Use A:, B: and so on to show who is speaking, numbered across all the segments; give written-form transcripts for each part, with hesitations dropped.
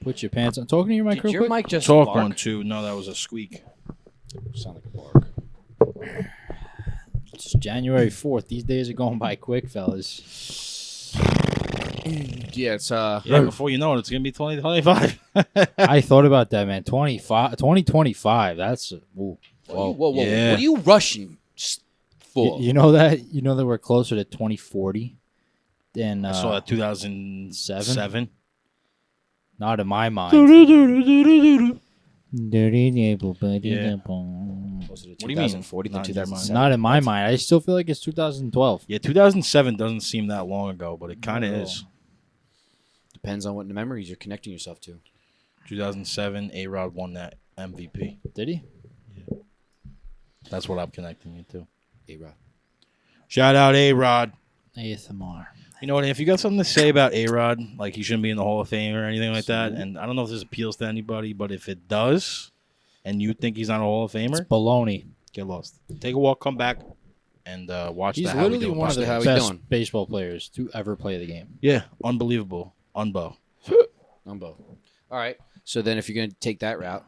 A: Put your pants on. Talking to your mic
B: Did
A: real
B: your
A: quick?
B: mic just
C: Talk
B: bark?
C: one, two. No, that was a squeak.
A: Sound like a bark. It's January 4th. These days are going by quick, fellas.
B: Yeah, it's
C: Yeah, before you know it, it's going to be 2025.
A: I thought about that, man. 2025. That's whoa.
B: Whoa.
C: Yeah.
B: What are you rushing for?
A: You know that? You know that we're closer to 2040 than
C: I saw that 2007.
A: Not in my mind.
C: Yeah.
B: Closer to
C: What do you mean?
B: 2040 than
C: Not in your mind.
B: 2007.
A: Not in my mind. I still feel like it's 2012.
C: Yeah, 2007 doesn't seem that long ago, but it kind of is.
B: Depends on what memories you're connecting yourself to.
C: 2007, A-Rod won that MVP.
A: Did he?
C: That's what I'm connecting you to.
B: A-Rod.
C: Shout out A-Rod.
A: ASMR.
C: You know what? If you got something to say about A-Rod, like he shouldn't be in the Hall of Fame or anything like that, and I don't know if this appeals to anybody, but if it does, and you think he's not a Hall of
A: It's
C: Famer,
A: baloney.
C: get lost. Take a walk, come back, and watch
A: He's
C: the How We
A: literally
C: Do
A: one of the
C: podcast.
B: How We
A: best
B: Doing.
A: baseball players to ever play the game.
C: Yeah, unbelievable. Unbo.
B: Umbo. All right. So then if you're going to take that route,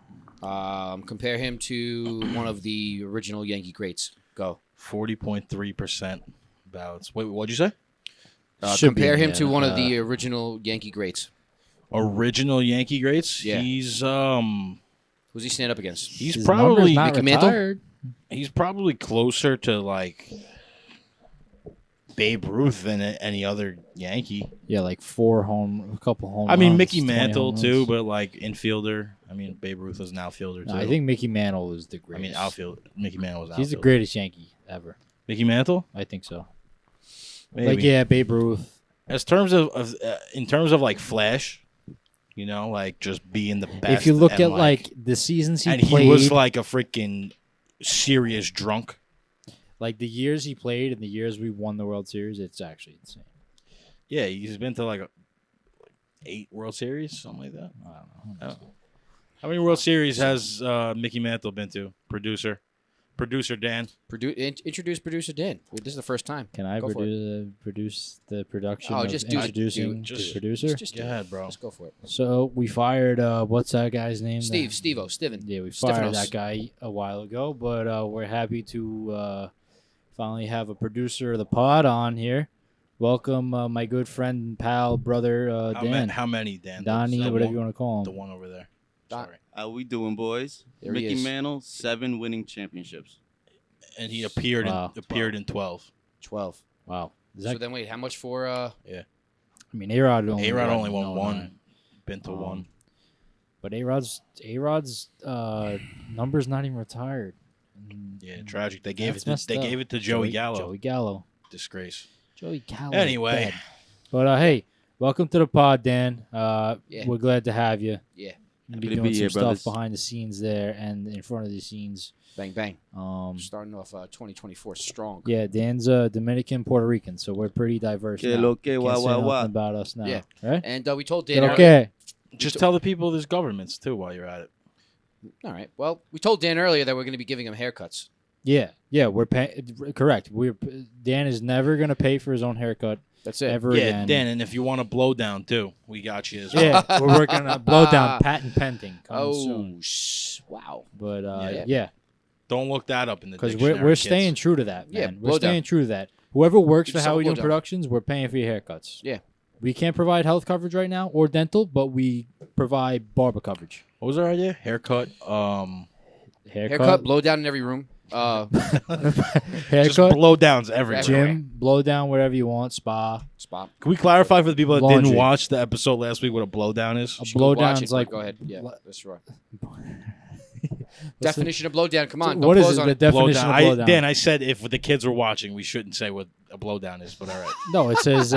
B: compare him to one of the original Yankee greats. Go.
C: 40.3% ballots. Wait, what'd you say?
A: Should be
B: Compare
A: in
B: him
A: the
B: to one of
A: NFL.
B: the original Yankee greats.
C: Original Yankee greats?
B: Yeah.
C: He's
B: Who's he stand up against?
C: he's
A: His
C: probably
A: number's not
B: Mickey Mantle?
A: retired.
C: he's probably closer to like Babe Ruth than any other Yankee.
A: Yeah, like a couple home
C: I mean,
A: runs,
C: Mickey
A: 20
C: Mantle
A: home
C: too,
A: runs.
C: but like infielder. I mean, Babe Ruth was an outfielder too.
A: No, I think Mickey Mantle is the
C: I
A: greatest.
C: mean, outfield. Mickey Mantle was outfielder.
A: He's the greatest Yankee ever.
C: Mickey Mantle?
A: I think so.
C: Maybe.
A: Like, yeah, Babe Ruth.
C: As terms of in terms of like flash, you know, like just being the best.
A: If you look
C: and,
A: at like the seasons he
C: and
A: played,
C: he was like a freaking serious drunk.
A: like the years he played and the years we won the World Series, it's actually insane.
C: Yeah, he's been to like 8 World Series, something like that.
A: I don't know.
C: How many World Series has Mickey Mantle been to? Producer Dan.
B: Introduce producer Dan. This is the first time.
A: Can I
B: Go for
A: produce the production
B: Oh,
A: of
B: just do it.
A: introducing
C: Just-
A: the producer?
B: Just
C: Go
B: do it.
C: ahead, bro.
B: Just go for it.
A: So we fired, what's that guy's name?
B: Steven.
A: Yeah, we fired
B: Stefanos.
A: that guy a while ago, but we're happy to finally have a producer of the pod on here. Welcome, my good friend and pal, brother Dan.
C: How many, Dan?
A: Donnie,
C: The
A: whatever
C: one-
A: you want to call
C: The
A: him.
C: one over there.
B: Don-
C: Sorry.
D: How we doing, boys?
B: There he
D: Mickey
B: is.
D: Mantle, 7 winning championships.
C: And he appeared
A: Wow.
C: in 12.
B: 12.
A: Wow. Is
B: So
A: that,
B: then wait, how much for
A: I mean, A-Rod only,
C: A-Rod only won
A: no,
C: one.
A: no.
C: Been to
A: Um,
C: one.
A: But A-Rod's number's not even retired.
C: Yeah, tragic. They gave
A: That's
C: it.
A: messed
C: They
A: up.
C: gave it to Joey Gallo.
A: Joey Gallo.
C: Disgrace.
A: Joey Gallo.
C: Anyway.
A: Dead. But hey, welcome to the pod, Dan.
B: Yeah.
A: We're glad to have you.
B: Yeah.
A: You'll
D: Happy
A: be
D: to
A: doing
D: be
A: some
D: here,
A: stuff
D: brothers.
A: behind the scenes there and in front of the scenes.
B: Bang, bang. Starting off 2024 strong.
A: Yeah, Dan's Dominican, Puerto Rican, so we're pretty diverse.
D: Que
A: now.
D: lo que,
A: Can't
D: wa,
A: say
D: wa,
A: nothing
D: wa.
A: about us now.
B: Yeah.
A: Right?
B: And we told
A: Que
B: Dan
A: lo
B: earlier.
A: que?
C: Just tell the people there's governments too while you're at it.
B: All right. Well, we told Dan earlier that we're going to be giving him haircuts.
A: Yeah, we're paying. Correct. Dan is never gonna pay for his own haircut
B: That's it.
A: ever
C: Yeah,
A: again.
C: Dan, and if you want a blow down too, we got you as well.
A: Yeah, we're working on a blow down patent pending coming soon.
B: Wow.
A: But
B: Yeah.
A: yeah,
C: Don't look that up in the
A: because
C: dictionary.
A: we're
C: kids.
A: staying true to that,
B: Yeah,
A: man.
B: blow
A: We're
B: down.
A: staying true to that. Whoever works
B: Give
A: for
B: yourself
A: How
B: a
A: We Doing
B: blow down.
A: Productions, we're paying for your haircuts.
B: Yeah.
A: We can't provide health coverage right now or dental, but we provide barber coverage.
C: What was our idea? Haircut.
B: Haircut, blow down in every room.
C: Just
A: haircut,
C: blow downs everywhere.
A: gym, blow down wherever you want, spa.
B: Spot.
C: Can we clarify for the people that
A: Laundry.
C: didn't watch the episode last week what a blow down is?
A: A
B: You should
A: blow
B: go watch
A: down's
B: it, but
A: like
B: go ahead. Yeah,
A: What-
B: that's right.
A: What's
B: Definition of blow down. Come on,
A: what
B: don't
A: is
B: pause
A: it?
B: on
A: The
B: it.
A: definition of blow down.
C: Dan, I said if the kids were watching, we shouldn't say what a blow down is, but all right.
A: No, it says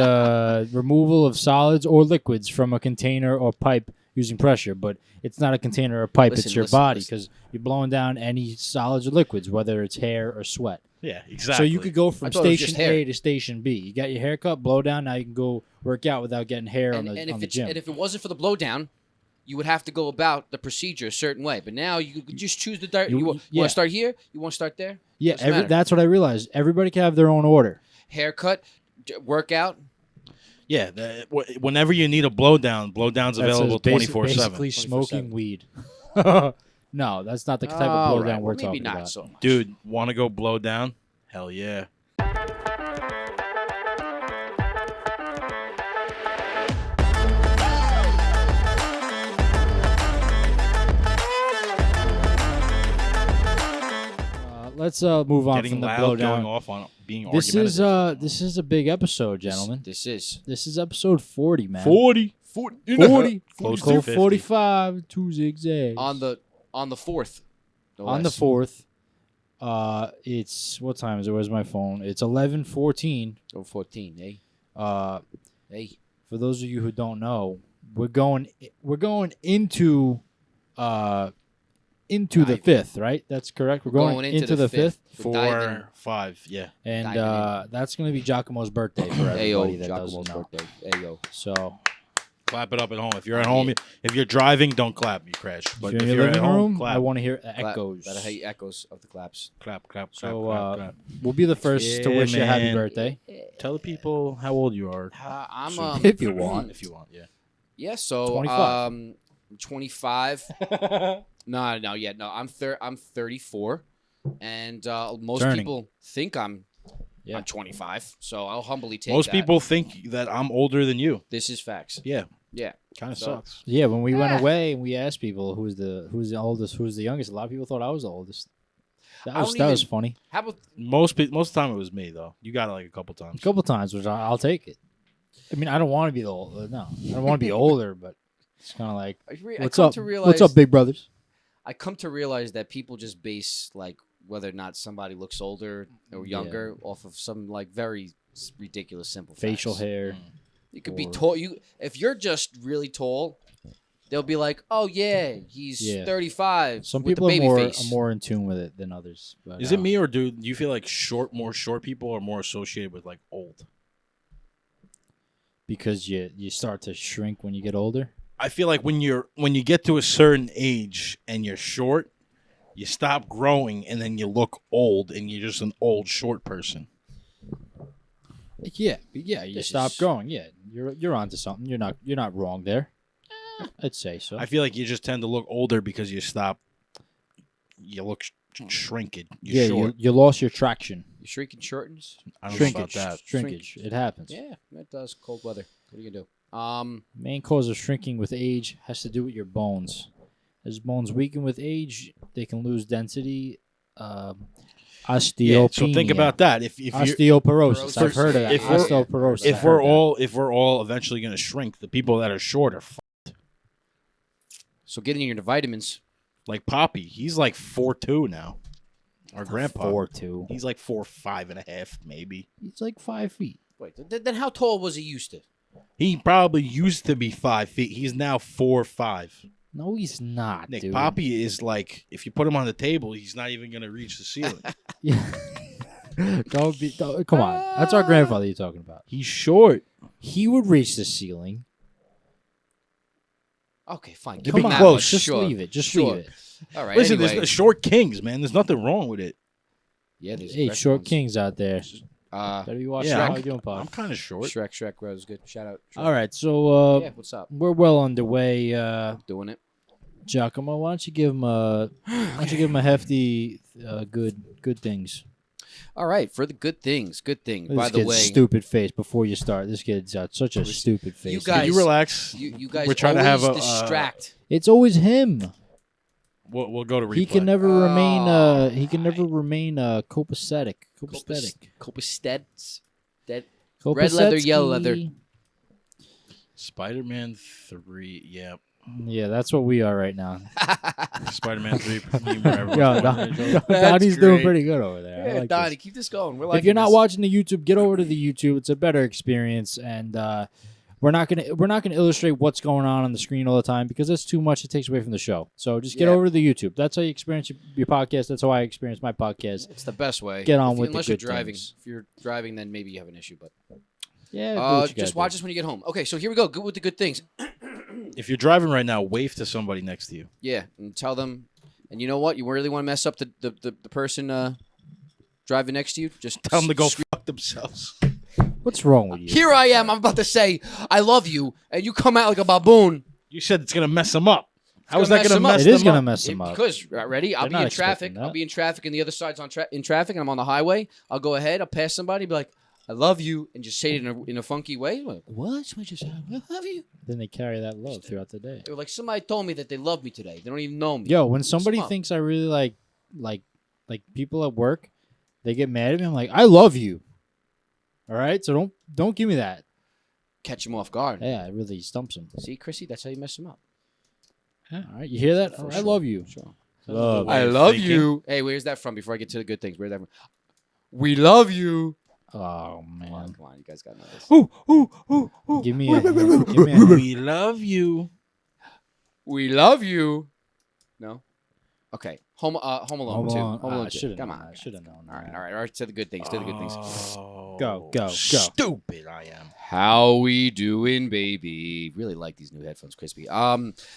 A: removal of solids or liquids from a container or pipe using pressure, but it's not a container or pipe.
B: Listen,
A: it's your
B: listen,
A: body
B: listen.
A: because you're blowing down any solids or liquids, whether it's hair or sweat.
C: Yeah, exactly.
A: So you could go from
B: I thought it was
A: station
B: just hair.
A: A to station B. You got your haircut, blow down. Now you can go work out without getting hair
B: And,
A: on
B: and
A: the gym.
B: if it wasn't for the blow down, you would have to go about the procedure a certain way. But now you could just choose the dirt. You want
A: yeah.
B: to start here? You want to start there?
A: Yeah,
B: Doesn't matter.
A: that's what I realized. Everybody can have their own order.
B: Haircut, workout.
C: Yeah, whenever you need a blowdown's
A: That's
C: available
A: basi-
C: 24/7.
A: Basically
B: 24/7.
A: smoking weed. No, that's not the type of
B: All
A: blowdown
B: right,
A: we're
B: well, maybe
A: talking
B: not
A: about.
B: so much.
C: Dude, want to go blow down? Hell yeah.
A: Let's move on
C: Getting
A: from the
C: loud, going
A: blowdown.
C: off on being
A: This
C: argumentative.
A: is a big episode, gentlemen.
B: This is
A: This is episode 40, man.
C: 40.
A: 40.
C: Close to
A: Code
C: 50.
A: 45, two zigzags.
B: on the 4th. no
A: On the
B: less.
A: 4th. It's what time is it? Where's my phone? It's 11:14.
B: Oh, 14, eh? Hey.
A: For those of you who don't know, we're going into the
B: Diving.
A: 5th, right? That's correct. We're going,
B: Going
A: into the 5th.
B: We're diving.
C: 4, 5, yeah.
A: And
B: Diving
A: that's going to be Giacomo's birthday for everybody
B: Ayo,
A: that
B: Giacomo's
A: doesn't know.
B: birthday. Ayo.
A: So
C: Clap it up at home. If you're at home, if you're driving, don't clap. You crash. But
A: if
C: if
A: you're in
C: you're
A: your
C: at
A: living
C: home,
A: room,
C: clap.
A: I want to hear
B: Clap.
A: echoes.
B: Gotta hear echoes of the claps.
C: Clap, clap, clap,
A: So
C: clap, clap.
A: we'll be the first to
C: Yeah,
A: wish you a happy
C: man.
A: birthday.
C: Tell the people how old you are.
B: I'm
C: Soon.
A: If you want.
C: If you want, yeah.
B: Yeah, so
A: 25.
B: 25. No. I'm 34, and most
A: Turning.
B: people think I'm
A: Yeah.
B: 25. So I'll humbly take
C: Most
B: that.
C: people think that I'm older than you.
B: This is facts.
C: Yeah.
B: Yeah.
C: Kind of
B: So-
C: sucks.
A: Yeah, when we went away and we asked people who's the oldest, who's the youngest, a lot of people thought I was the oldest. That
B: I
A: was
B: don't
A: was
B: even-
A: funny.
B: How about
C: Most of the time it was me, though. You got it like a couple
A: A
C: times.
A: couple times, which I'll take it. I mean, I don't want to be the old. No, I don't want to be older, but it's kind of like,
B: I
A: what's
B: come
A: up?
B: to realize
A: What's up, big brothers?
B: I come to realize that people just base like whether or not somebody looks older or younger off of some like very ridiculous simple
A: Facial
B: facts.
A: hair.
B: You could be
A: or-
B: tall. If you're just really tall, they'll be like, "Oh yeah, he's
A: Yeah.
B: 35."
A: Some
B: with
A: people
B: the
A: are
B: baby
A: more
B: face.
A: in tune with it than others. But,
C: Is it me or do you feel like more short people are more associated with like old?
A: because you start to shrink when you get older?
C: I feel like when you get to a certain age and you're short, you stop growing and then you look old and you're just an old short person.
A: Yeah, you
B: This
A: stop
B: is-
A: growing. Yeah, you're onto something. You're not wrong there. I'd say so.
C: I feel like you just tend to look older because you look shrinkage. You're
A: Yeah,
C: short.
A: you lost your traction.
B: You shrinking shortens.
C: I don't know about
A: Shrinkage.
C: that.
A: Shrinkage. It happens.
B: Yeah, that does. Cold weather. What are you gonna do?
A: Main cause of shrinking with age has to do with your bones. As bones weaken with age, they can lose density. Osteopenia.
C: Yeah, so think about that. If you
A: Osteoporosis. I've heard of that.
C: If we're-
A: Osteoporosis.
C: if
A: I've
C: we're
A: heard that.
C: if we're all eventually going to shrink, the people that are short are
B: So getting your vitamins.
C: like Poppy. He's like 4'2" now. Our grandpa.
A: 4'2".
C: He's like 4'5.5" maybe.
A: He's like 5 feet.
B: Wait, then how tall was he used to?
C: He probably used to be 5 feet. He's now 4'5".
A: No, he's not,
C: Nick,
A: dude.
C: Poppy is like, if you put him on the table, he's not even going to reach the ceiling.
A: Yeah. Come on. That's our grandfather you're talking about.
C: He's short.
A: He would reach the ceiling.
B: Okay, fine.
C: You'd
B: Give
C: be
B: him that
C: close.
B: much.
A: Just
B: Sure.
A: leave it. Just
B: Sure.
A: leave it.
B: All right.
C: Listen,
B: anyway.
C: there's short kings, man. There's nothing wrong with it.
B: Yeah, there's
A: Hey,
B: aggressive
A: short
B: ones.
A: kings out there.
B: Uh,
A: Better be watching
C: Yeah,
A: how you doing,
C: I'm
A: Pop.
C: kind of short.
B: Shrek was good. Shout out. Shrek.
A: All right, so
B: Yeah, what's up?
A: we're well underway.
B: Doing it.
A: Giacomo, why don't you give him a hefty, good things.
B: All right, for the good things. Good thing.
A: This
B: By the
A: kid's
B: way,
A: stupid face. Before you start, this kid's got such a stupid face.
B: you guys-
C: Can you relax?
B: you guys
C: We're trying to
B: always
C: have a,
B: distract.
A: It's always him.
C: We'll go to replay.
A: He can never remain.
B: Oh,
A: He can never remain copacetic. Copacetic.
B: Copisteds. Red leather, yellow leather.
C: Spider-Man 3. Yeah.
A: Yeah, that's what we are right now.
C: Spider-Man 3. wherever
A: Yo,
C: we're
A: Don,
C: going to go.
A: Donnie's doing
B: great.
A: pretty good over there. I
B: Yeah,
A: like
B: Donnie,
A: this.
B: keep this going. We're like,
A: If you're not watching the YouTube, get over to the YouTube. It's a better experience, and we're not gonna illustrate what's going on the screen all the time because that's too much. It takes away from the show. So just get
B: Yeah.
A: over to the YouTube. That's how you experience your podcast. That's how I experience my podcast.
B: it's the best way.
A: Get on
B: If-
A: with the
B: unless you're
A: good
B: driving.
A: things.
B: If you're driving, then maybe you have an issue. But
A: Yeah, do what you
B: just
A: gotta
B: watch
A: do.
B: us when you get home. Okay, so here we go. Good with the good things.
C: If you're driving right now, wave to somebody next to you.
B: Yeah, and tell them. And you know what? You really want to mess up the person driving next to you? Just
C: Tell them to go
B: scream,
C: fuck themselves.
A: What's wrong with you?
B: Here I am. I'm about to say I love you, and you come out like a baboon.
C: You said it's gonna mess them up. How is
B: gonna
C: that
B: mess
C: gonna
B: them up.
C: mess
A: It
C: them
A: is gonna
C: up?
A: mess them up.
B: Because ready, I'll
A: They're
B: be
A: not
B: in
A: expecting
B: traffic.
A: that.
B: I'll be in traffic, and the other side's in traffic, and I'm on the highway. I'll go ahead. I'll pass somebody, be like, "I love you," and just say it in a funky way. Like, what? Somebody just said, "I love you."
A: Then they carry that love throughout the day.
B: They were like, somebody told me that they love me today. They don't even know me.
A: Yo, when somebody
B: Smart.
A: thinks I really like people at work, they get mad at me. I'm like, I love you. All right, so don't give me that.
B: Catch him off guard.
A: Yeah, it really stumps them.
B: See, Chrissy, that's how you mess him up.
A: All right, you hear that?
B: For
A: I
B: sure.
A: love you.
B: Sure.
A: Love.
C: I love you.
B: Hey, where's that from? Before I get to the good things, where's that from? We love you.
A: Oh
B: Come
A: man,
B: on, you guys got to know this.
A: give me a hint. Give me a hint.
C: We love you.
B: We love you. No. Okay. Home Alone
A: Home
B: 2.
A: Alone.
B: Home Alone
A: I
B: 2.
A: should have
B: Come
A: known.
B: on.
A: I should have known.
B: All right. To the good things. To the good things.
C: Oh,
A: Go.
C: Stupid I am.
B: How we doing, baby? Really like these new headphones, Crispy.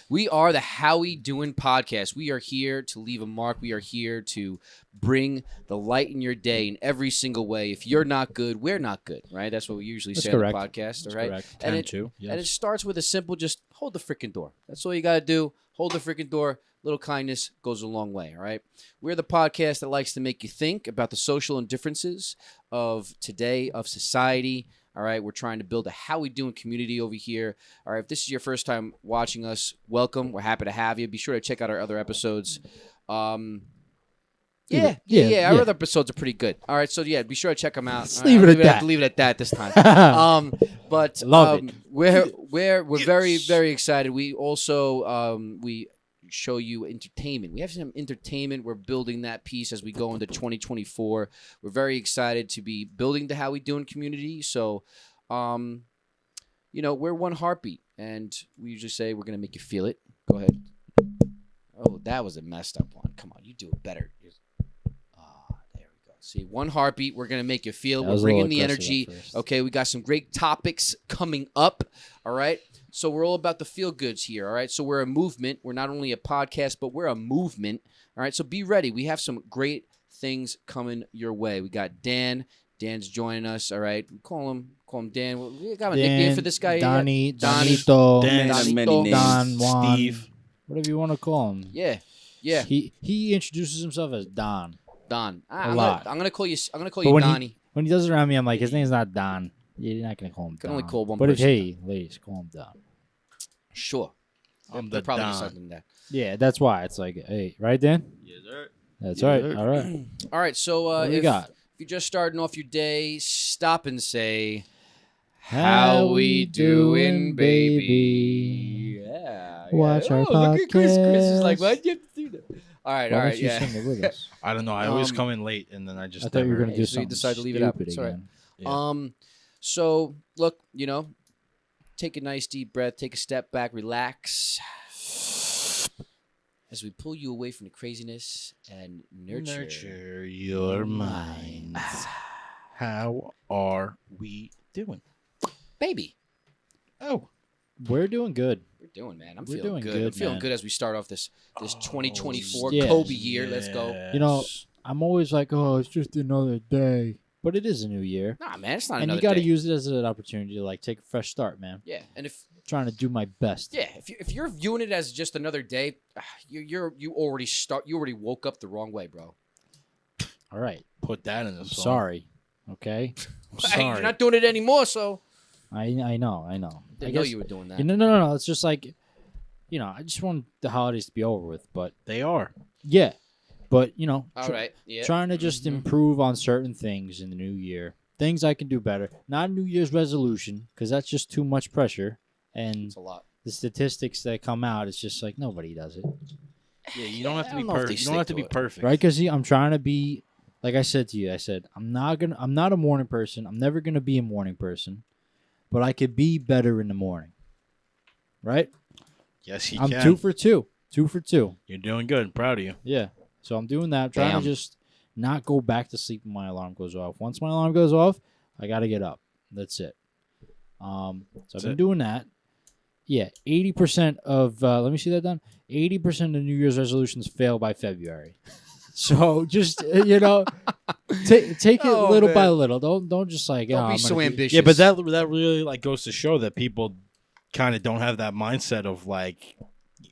B: We are the How We Doing podcast. We are here to leave a mark. We are here to bring the light in your day in every single way. If you're not good, we're not good, right? That's what we usually
A: That's
B: say
A: correct.
B: on the podcast,
A: That's
B: all right?
A: correct.
B: And
C: 10-2.
B: And it starts with a simple just hold the freaking door. That's all you got to do. Hold the freaking door. Little kindness goes a long way, all right? We're the podcast that likes to make you think about the social indifferences of today, of society, all right? We're trying to build a How We Doing community over here. All right, if this is your first time watching us, welcome. We're happy to have you. Be sure to check out our other episodes. Yeah. Our other episodes are pretty good. All right, so yeah, be sure to check them out.
A: Just
B: All right,
A: leave it
B: I'll
A: at that.
B: Leave it at that this time. But
A: Love it.
B: We're very very excited. We also we show you entertainment. We have some entertainment. We're building that piece as we go into 2024. We're very excited to be building the How We Doing community. So, we're one heartbeat, and we usually say we're gonna make you feel it. Go ahead. Oh, that was a messed up one. Come on, you do it better. There we go. See, one heartbeat. We're gonna make you feel.
A: That
B: We're
A: was a little
B: bringing the
A: aggressive
B: energy.
A: at first.
B: Okay, we got some great topics coming up. All right. So we're all about the feel goods here. All right. So we're a movement. We're not only a podcast, but we're a movement. All right. So be ready. We have some great things coming your way. We got Dan. Dan's joining us. All right. Call him Dan. We got a nickname for this guy.
A: Donnie,
B: Donnie.
A: Donito,
C: Dan,
B: Donnie.
D: many names.
A: Don, Juan,
C: Steve.
A: whatever you want to call him.
B: Yeah.
A: He introduces himself as Don.
B: Don.
A: A lot.
B: I'm gonna call you
A: But
B: you
A: when
B: Donnie.
A: When he does it around me, I'm like, his name's not Don. You're not gonna call him
B: Can
A: Don.
B: only call one
A: But
B: person.
A: hey, ladies, call him Don.
B: Sure.
C: I'm
B: They're
C: the
B: probably
C: Don.
B: deciding that.
A: Yeah, that's why it's like, hey, right, Dan?
D: Yes, sir.
A: That's
C: Yeah,
A: right.
C: sir.
A: All right.
B: All right. So
A: What do we
B: if
A: got?
B: you're just starting off your day, stop and say, "How we doing, baby?" Yeah.
A: Watch our
B: Look at Chris. Chris is like,
A: podcast.
B: "Why'd you have to do that?" All right.
A: Why
B: All
A: don't
B: right.
A: you
B: Yeah.
A: sing it with us?
C: I don't know. I always
B: Um,
C: come in late, and then I just.
A: I thought you were
C: never-
A: gonna do
B: So you
A: something
B: decide to leave it out.
A: stupid
B: It's all right.
A: again.
C: Yeah.
B: So look, take a nice deep breath, take a step back, relax. As we pull you away from the craziness and nurture
C: your minds. How are we doing?
B: baby.
C: Oh,
A: We're doing good.
B: We're doing, man. I'm
A: We're
B: feeling
A: doing
B: good.
A: good,
B: I'm feeling
A: man.
B: good as we start off this 2024
A: yes.
B: Kobe year. Let's go.
A: You know,
C: yes.
A: I'm always like, oh, it's just another day. But it is a new year.
B: Nah, man, it's not
A: And
B: another
A: you got to
B: day.
A: use it as an opportunity to like take a fresh start, man.
B: Yeah, and if
A: Trying to do my best.
B: if you're viewing it as just another day, you already woke up the wrong way, bro.
A: All right.
C: Put that in the song.
A: Sorry. Okay.
C: I'm
B: Hey,
C: sorry.
B: you're not doing it anymore, so
A: I know. I
B: didn't know
A: guess-
B: you were doing that.
A: No. It's just like, I just want the holidays to be over with. But
C: They are.
A: yeah. But,
B: All right, yeah.
A: trying to just
B: Mhm.
A: improve on certain things in the new year. Things I can do better. Not a New Year's resolution, because that's just too much pressure. And
B: It's a lot.
A: the statistics that come out, it's just like nobody does it.
C: Yeah, you don't have
B: I
C: to
B: don't
C: be
B: know if they
C: perfect. You don't have to
B: stick
C: be
B: to it.
C: perfect.
A: Right? Because I'm trying to be, like I said to you, I'm not a morning person. I'm never going to be a morning person. But I could be better in the morning. Right?
C: Yes, you
A: I'm
C: can.
A: 2 for 2. 2 for 2.
C: You're doing good. Proud of you.
A: Yeah. So I'm doing that. I'm trying
B: Damn.
A: to just not go back to sleep when my alarm goes off. Once my alarm goes off, I got to get up. That's it. So I've been
C: it.
A: doing that. Yeah, 80% of let me see that done. 80% of New Year's resolutions fail by February. So just Take it
B: Oh,
A: little by
B: man.
A: little. Don't just like
B: Don't
A: oh,
B: be
A: I'm
B: so
A: gonna
B: ambitious.
C: Yeah, but that really like goes to show that people kind of don't have that mindset of like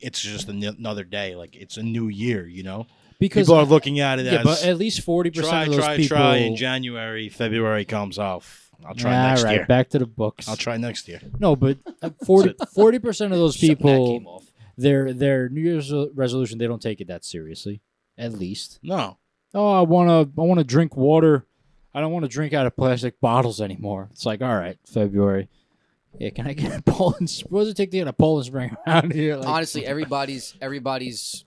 C: it's just another day, like it's a new year, you know.
A: because
C: People are looking at it
A: yeah,
C: as
A: but at least 40% of those people.
C: try in January, February comes off. I'll try next
A: All right,
C: year.
A: back to the books.
C: I'll try next year.
A: No, but 40% of those
B: Something that
A: people,
B: came off.
A: their New Year's resolution, they don't take it that seriously. At least.
C: No.
A: Oh, I wanna drink water. I don't want to drink out of plastic bottles anymore. It's like, all right, February. Yeah, can I get a Poland? What does it take to get a Poland Spring around here? Like,
B: Honestly, everybody's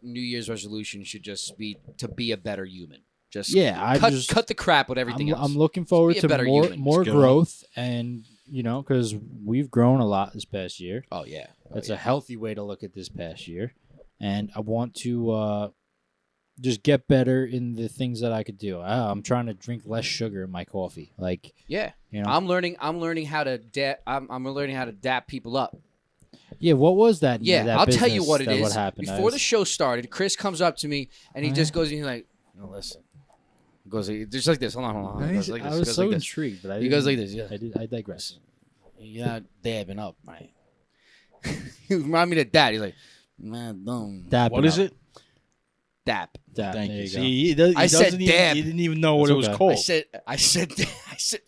B: New Year's resolution should just be to be a better human. Just
A: yeah,
B: cut the crap with everything else.
A: I'm looking forward
B: Just be a
A: to
B: better
A: more
B: human.
A: more
C: Just go.
A: growth, and because we've grown a lot this past year.
B: Oh yeah,
A: That's a healthy way to look at this past year, and I want to just get better in the things that I could do. I'm trying to drink less sugar in my coffee. Like,
B: yeah.
A: you know,
B: I'm learning how to I'm learning how to dap people up.
A: yeah. What was that?
B: Yeah,
A: that
B: I'll tell you
A: business
B: what it
A: that
B: is.
A: What happened?
B: Before the show started, Chris comes up to me and he just goes, he's like, listen. He goes just like this. Hold on. He goes like this.
A: I
B: He
A: was
B: goes
A: so
B: like this.
A: intrigued, but I
B: He goes
A: didn't-
B: like this. Yeah.
A: I digress.
B: You're not dabbing up, right? He reminded me of Dad. He's like, man, don't
A: Dapping
C: What is
A: up.
C: it?
B: dap.
A: Dap.
C: Thank
A: there
C: you.
A: you go.
C: See,
B: I said
C: doesn't
B: dab.
C: He didn't even know what
A: That's
C: it was
A: okay.
C: called.
B: I said,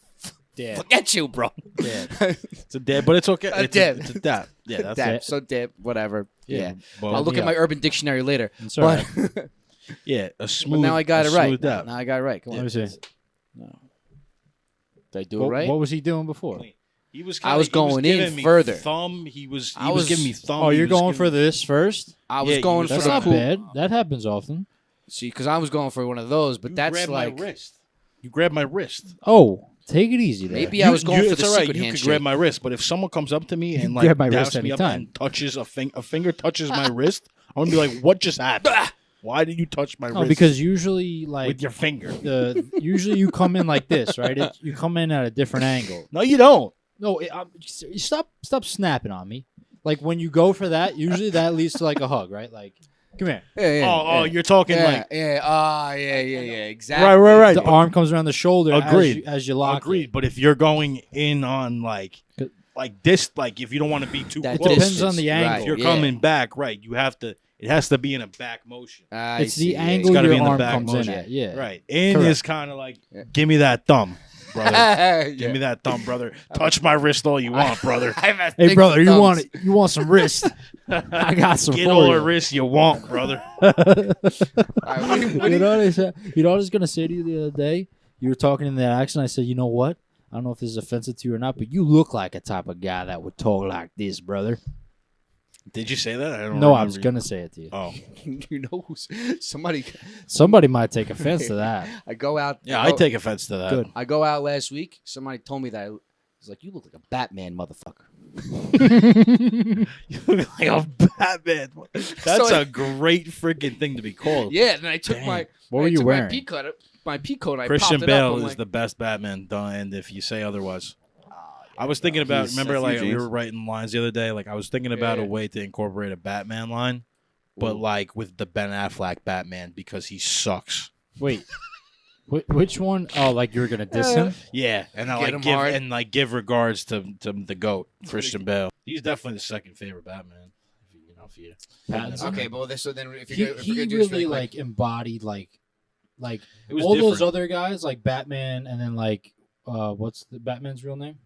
A: Dab.
B: forget you, bro.
A: Dab.
C: It's a dab, but it's okay.
B: A
C: It's
B: dab.
C: it's a dab. Yeah, that's
B: Dab.
C: it.
B: So dab, whatever. Yeah.
C: But,
B: I'll look at my Urban Dictionary later.
A: It's all right.
B: But,
C: yeah, a
B: but
C: smooth.
B: now I got
C: a
B: it right.
C: smooth dab.
B: Now I got it right. Come on.
A: Let me see.
B: Did I do it
A: What,
B: right?
A: what was he doing before?
C: He was.
B: I was going in
C: giving me
B: further.
C: Thumb. He was
B: I was-
C: giving me thumb.
A: Oh,
C: He
A: you're
C: was
A: going
C: giving
A: for
C: me-
A: this first?
B: I was
C: Yeah,
B: going
C: you
B: for
A: That's
B: the
A: not
B: cool.
A: bad. That happens often.
B: See, because I was going for one of those, but
C: You
B: that's
C: grabbed
B: like
C: my wrist. You grabbed my wrist.
A: Oh, take it easy there.
B: maybe I was going for
C: it's
B: the
C: all right.
B: secret
C: You
B: handshake.
C: could grab my wrist, but if someone comes up to me and
A: can
C: like
A: grab my wrist
C: dabs me up
A: anytime.
C: and touches a finger touches my wrist, I'm gonna be like, "What just happened? Why did you touch my
A: No,
C: wrist?"
A: because usually, like,
C: with your finger.
A: usually you come in like this, right? You come in at a different angle.
C: No, you don't.
A: No, stop snapping on me. Like when you go for that, usually that leads to like a hug, right? Like, come here.
C: Oh, you're talking like
B: yeah, exactly.
C: right.
A: The arm comes around the shoulder.
C: Agreed.
A: As you lock
C: Agreed.
A: it.
C: But if you're going in on like this, like if you don't want to be too
B: That
C: close,
A: depends on the
B: distance,
A: angle.
C: if you're
B: yeah.
C: coming back, right? You have to. It has to be in a back motion.
A: It's
B: see,
A: the
B: yeah,
A: angle
C: gotta
A: your
C: be in the
A: arm
C: back
A: comes
C: motion.
A: in at. Yeah.
C: Right. In
A: Correct.
C: is kind of like, give me that thumb, brother.
B: yeah.
C: Give me that thumb, brother. Touch my wrist all you want, brother.
A: Hey, brother, you want it? You want some wrist? I got some
C: Get
A: for
C: all
A: you.
C: the wrist you want, brother.
A: You know what I said? You know what I was gonna say to you the other day? You were talking in that accent. I said, you know what? I don't know if this is offensive to you or not, but you look like a type of guy that would talk like this, brother.
C: Did you say that? I don't.
A: No, I
C: remember.
A: was gonna say it to you.
C: Oh,
B: You know, somebody.
A: Somebody might take offense to that.
B: I go out.
C: yeah,
B: I
C: I
B: go,
C: take offense to that.
A: Good.
B: I go out last week. Somebody told me that. He's like, "You look like a Batman, motherfucker."
C: You look like a Batman. That's
B: So-
C: a great freaking thing to be called.
B: Yeah, and I took
C: Dang.
B: my.
A: What were
B: I
A: you
B: took
A: wearing?
B: My pea coat. My pea coat. I
C: Christian
B: popped it up.
C: Bale
B: I'm
C: is
B: like,
C: the best Batman, and if you say otherwise. I was thinking about,
D: He's-
C: remember,
D: that's
C: like, we
D: James.
C: were writing lines the other day. Like, I was thinking about a
B: Yeah.
C: way to incorporate a Batman line, but,
B: Ooh.
C: like, with the Ben Affleck Batman because he sucks.
A: Wait, which one? Oh, like you were gonna diss him?
C: Yeah, and I
B: Get
C: like
B: him hard.
C: give regards to the goat, Christian Bale. He's definitely the second favorite Batman. If you
A: Pattinson?
B: Okay, but so then if
A: He,
B: you're, if
A: he
B: you're gonna do this
A: really
B: really
A: like embodied like
C: It was
A: all
C: different.
A: those other guys, like Batman, and then like what's the Batman's real name?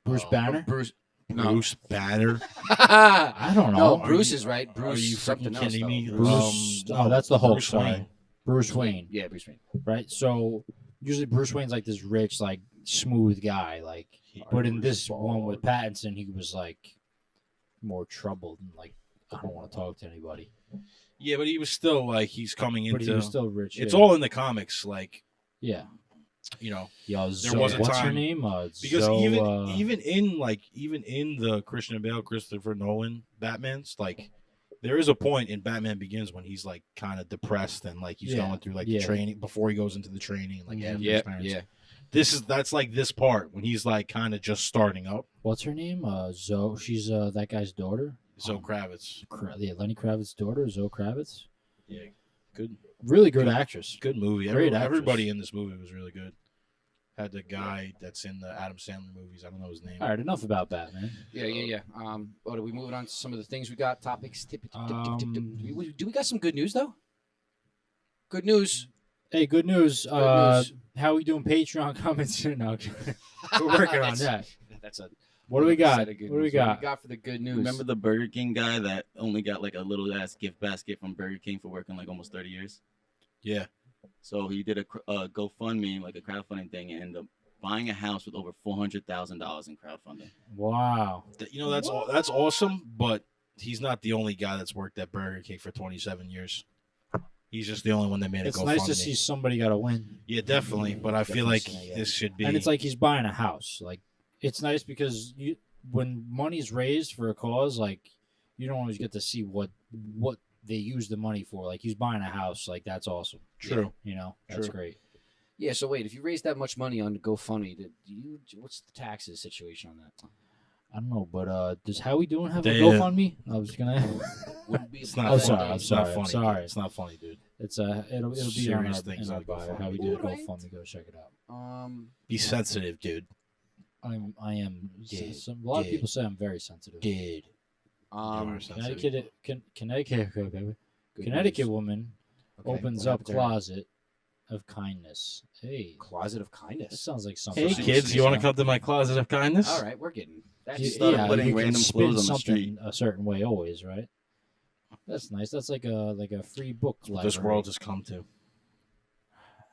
A: Bruce Banner.
B: Bruce.
C: Bruce Banner.
A: I don't know.
B: No, Bruce is right. Bruce.
C: Are you
B: something
C: freaking
B: else,
C: kidding me?
B: though.
A: Bruce. Oh, that's the Hulk.
C: Bruce
A: Sorry.
C: Wayne.
A: Bruce Wayne.
B: Yeah, Bruce Wayne.
A: Right. So usually Bruce Wayne's like this rich, like smooth guy, like. But in this one with Pattinson, he was like more troubled and like I don't want to talk to anybody.
C: Yeah, but he was still like he's coming
A: But he
C: into.
A: was still rich.
C: It's
A: yeah.
C: all in the comics, like
A: Yeah.
C: you know,
A: Yo,
C: There
A: Zoe,
C: was a
A: what's her
C: time-
A: name?
C: because
A: Zoe,
C: even in the Christian Bale, Christopher Nolan Batman's, like there is a point in Batman Begins when he's like kind of depressed and like he's
A: Yeah,
C: going through like
A: yeah.
C: the training before he goes into the training, like after his
B: Yeah,
C: parents.
B: yeah.
C: That's like this part when he's like kind of just starting up.
A: what's her name? Zoe. She's that guy's daughter.
C: Zoe Kravitz.
A: Yeah, Lenny Kravitz's daughter, Zoe Kravitz.
C: Yeah. Good,
A: Really good actress.
C: good movie.
A: Great actress.
C: Everybody in this movie was really good. Had the guy that's in the Adam Sandler movies. I don't know his name.
A: All right, enough about Batman.
B: Yeah. What are we moving on to some of the things we got? Topics. Tip. Do we got some good news though? Good news.
A: Hey, good news.
B: Good news.
A: How we doing Patreon comments? No, we're working on that.
B: That's a.
A: What do we got?
B: set of good
A: What do we
B: news.
A: got?
B: What do we got for the good news?
D: Remember the Burger King guy that only got like a little ass gift basket from Burger King for working like almost 30 years?
C: Yeah.
D: So he did a GoFundMe, like a crowdfunding thing, and ended up buying a house with over $400,000 in crowdfunding.
A: Wow.
C: That's awesome. But he's not the only guy that's worked at Burger King for 27 years. He's just the only one that made
A: It's
C: it go.
A: nice to see somebody got a win.
C: Yeah, definitely. But I feel like this should be.
A: And it's like he's buying a house. Like, it's nice because when money's raised for a cause, like, you don't always get to see what they use the money for. Like, he's buying a house. Like, that's awesome.
C: True.
A: You know, that's
C: True.
A: great.
B: Yeah. So wait, if you raise that much money on GoFundMe, what's the taxes situation on that?
A: I don't know, but does How We Doing have a
C: They,
A: GoFundMe? I was gonna.
B: Wouldn't be.
C: It's
A: I'm
C: not.
A: sorry,
C: funny.
A: I'm
C: It's not
A: sorry, I'm
C: funny.
A: sorry.
C: Dude. It's not funny, dude.
A: It's it'll be on
C: Serious
A: our,
C: things
A: in our
C: on
A: bio.
C: GoFundMe.
A: How We Do a
B: Alright.
A: GoFundMe. Go check it out.
C: Be sensitive, dude.
A: I am.
C: Dude,
A: A lot of
C: dude.
A: people say I'm very sensitive.
C: Dude. You are sensitive.
A: Connecticut woman
B: Okay,
A: opens
B: what
A: up
B: happened to her?
A: closet of kindness. Hey,
B: Closet of
A: that
B: kindness.
A: sounds like something.
C: Hey,
D: So
C: kids, you want to come to my closet of kindness?
B: All right, we're getting. That's
A: You,
D: started
A: yeah,
D: putting
A: you can
D: random
A: spin
D: clothes on the
A: something
D: street.
A: a certain way always, right? That's nice. That's like a free book library.
C: This world has come to.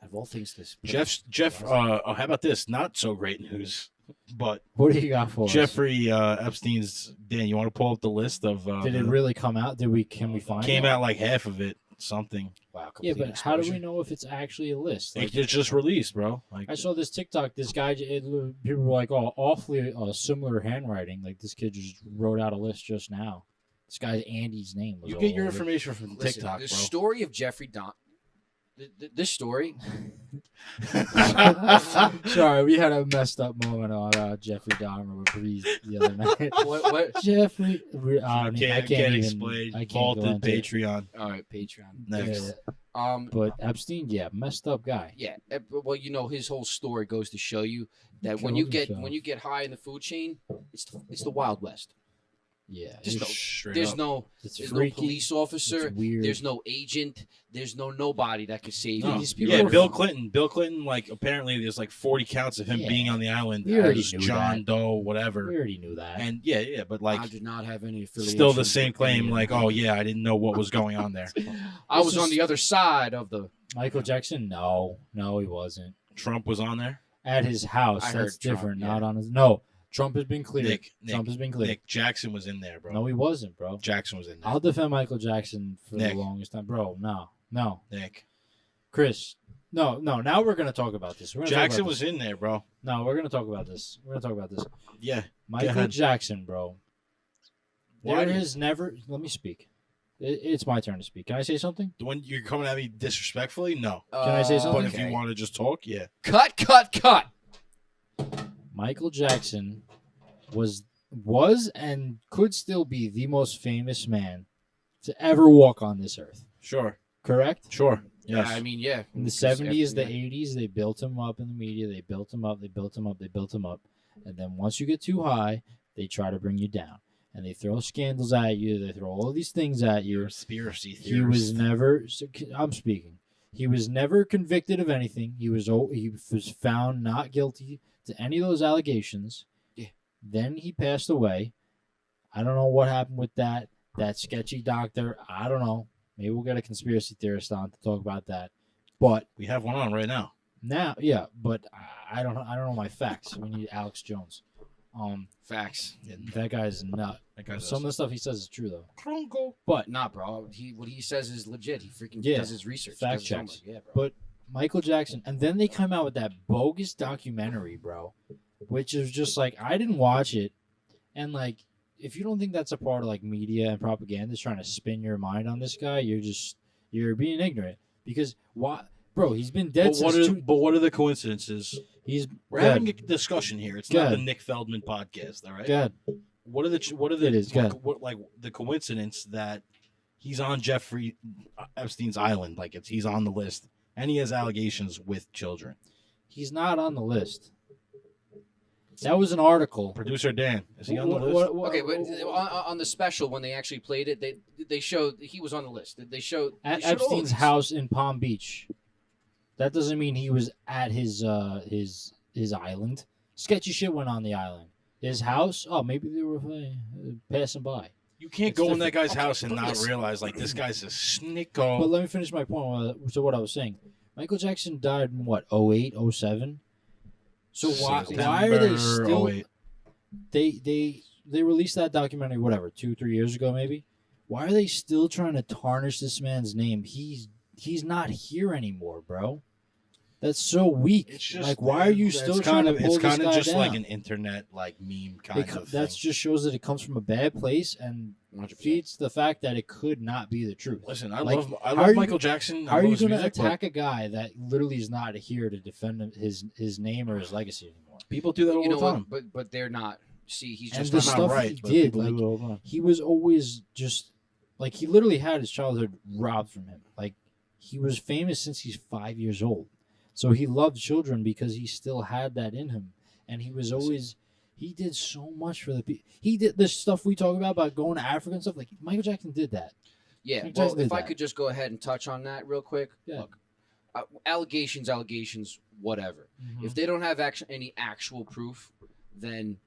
B: of all things. This
C: Jeff. How about this? Not so great news, but
A: What do you got for
C: Jeffrey Epstein's. Dan, you want to pull up the list of?
A: us? Did it really come out? Can we find
C: Came
A: it?
C: out like half of it. Something.
B: wow.
A: Yeah,
B: complete
A: but how do we
B: exposure.
A: know if it's actually a list? Like,
C: It's just released, bro. Like
A: I saw this TikTok. This guy, people were like, "Oh, awfully similar handwriting." Like this kid just wrote out a list just now. This guy's Andy's name. Was
C: you
A: all
C: get your
A: over it.
C: information from
B: Listen,
C: TikTok,
B: the
C: bro.
B: story of Jeffrey Don. This story.
A: Sorry, we had a messed up moment on Jeffrey Dahmer with Breeze the other night.
B: what?
A: Jeffrey,
C: I can't
A: even
C: explain.
A: I can't go
C: Vaulted
A: into it.
C: Patreon.
B: All right, Patreon.
C: Next.
A: But Epstein, yeah, messed up guy.
B: Yeah. Well, you know, his whole story goes to show you that when
A: Killed
B: you get
A: himself.
B: high in the food chain, it's the Wild West.
A: Yeah,
B: Just
A: it's,
C: Straight
B: There's
C: up.
B: no
A: it's
B: there's
A: freaky.
B: no police officer.
A: It's weird.
B: There's no agent. There's nobody that could save
C: No.
B: you.
A: These people
C: Yeah,
A: are-
C: Bill Clinton. Bill Clinton, like, apparently there's like 40 counts of him
A: Yeah.
C: being on the island
A: We already
C: as
A: knew
C: John
A: that.
C: Doe, whatever.
A: We already knew that.
C: And yeah, but like,
B: I did not have any affiliation.
C: still the same
B: with
C: claim,
B: any of
C: like,
B: them.
C: oh yeah, I didn't know what was going on there.
B: I was
A: This
B: on
A: is-
B: the other side of the.
A: Michael Jackson, no, he wasn't.
C: Trump was on there.
A: At his house,
B: I heard
A: that's
B: Trump,
A: different.
B: yeah.
A: Not on his. No, Trump has been cleared.
C: Nick,
A: Trump has been cleared.
C: Nick Jackson was in there, bro.
A: No, he wasn't, bro.
C: Jackson was in there.
A: I'll defend Michael Jackson for
C: Nick.
A: the longest time, bro. No,
C: Nick
A: Chris. No. Now we're gonna talk about this. We're gonna talk
C: Jackson
A: about
C: was in there, bro.
A: this. No, we're gonna talk about this.
C: Yeah.
A: Michael
C: ahead.
A: Jackson, bro.
C: Why
A: There
C: do you-
A: has never. Let me speak. It's my turn to speak. Can I say something?
C: When you're coming at me disrespectfully, no.
A: Can I say something?
C: But if you want to just talk, yeah.
B: Cut.
A: Michael Jackson was and could still be the most famous man to ever walk on this earth.
C: Sure.
A: Correct?
C: Sure.
B: Yeah,
C: Yes.
B: I mean, yeah.
A: In the
B: Because
A: 70s, the
B: yeah.
A: 80s, they built him up in the media. They built him up. And then once you get too high, they try to bring you down. And they throw scandals at you. They throw all these things at you.
C: Conspiracy theorist.
A: He was never. I'm speaking. He was never convicted of anything. He was found not guilty to any of those allegations.
B: Yeah.
A: Then he passed away. I don't know what happened with that sketchy doctor. I don't know. Maybe we'll get a conspiracy theorist on to talk about that. But
C: We have one on right now.
A: now, yeah. But I don't know my facts. We need Alex Jones.
B: Facts.
A: That guy's a nut.
C: That guy's
A: Some of the stuff he says is true though.
C: Kronko.
A: But
B: Nah, bro. What he says is legit. He freaking
A: Yeah.
B: does his research.
A: Fact
B: does his homework.
A: checks.
B: Yeah, bro.
A: But Michael Jackson, and then they come out with that bogus documentary, bro, which is just like I didn't watch it, and like if you don't think that's a part of like media and propaganda is trying to spin your mind on this guy, you're being ignorant because why, bro? He's been dead since
C: But what are the coincidences?
A: he's
C: We're
A: good.
C: having a discussion here. It's
A: Go
C: not the
A: ahead.
C: Nick Feldman podcast, all right?
A: Good.
C: What are the
A: It is, go ahead.
C: what like the coincidence that he's on Jeffrey Epstein's island. Like he's on the list, and he has allegations with children.
A: He's not on the list. That was an article.
C: Producer Dan, is he on the list?
B: Okay, but on the special when they actually played it, they showed he was on the list. They showed
A: At
B: all of
A: Epstein's
B: these.
A: house in Palm Beach. That doesn't mean he was at his island. Sketchy shit went on the island. His house? Oh, maybe they were passing by.
C: You can't
A: It's
C: go in
A: different.
C: that guy's
B: Okay,
C: house and
B: but
C: not
B: listen.
C: realize like this guy's a
A: But
C: snicko.
A: let me finish my point. So what I was saying, Michael Jackson died in what, 08, 07? So why are they still?
C: 08.
A: They released that documentary, whatever, 2-3 years ago, maybe. Why are they still trying to tarnish this man's name? He's not here anymore, bro. That's so weak.
C: It's just
A: like, why are you still trying to pull
C: It's
A: this
C: kind
A: guy
C: of just
A: down?
C: like an internet like meme kind of thing.
A: That just shows that it comes from a bad place and
B: 100%.
A: feeds the fact that it could not be the truth.
C: Listen, I
A: Like,
C: love
A: how are
C: love
A: you-
C: Michael Jackson.
A: How are you
C: going to
A: attack a guy that literally is not here to defend his name or his legacy anymore?
C: People do that all
B: You know
C: the time.
B: what? But they're not. See, he's
A: And
B: just
A: the
B: not
A: stuff
C: right,
A: he
C: but
A: did,
C: people do
A: like,
C: it all the time.
A: he was always just like he literally had his childhood robbed from him. Like he was famous since he's 5 years old, so he loved children because he still had that in him, and he was always he did so much for the people. He did this stuff we talk about going to Africa and stuff. Like Michael Jackson did that.
B: Yeah,
A: He
B: well,
A: just did
B: if I
A: that.
B: could just go ahead and touch on that real quick.
A: Yeah.
B: Look, allegations, whatever. If they don't have any actual proof, then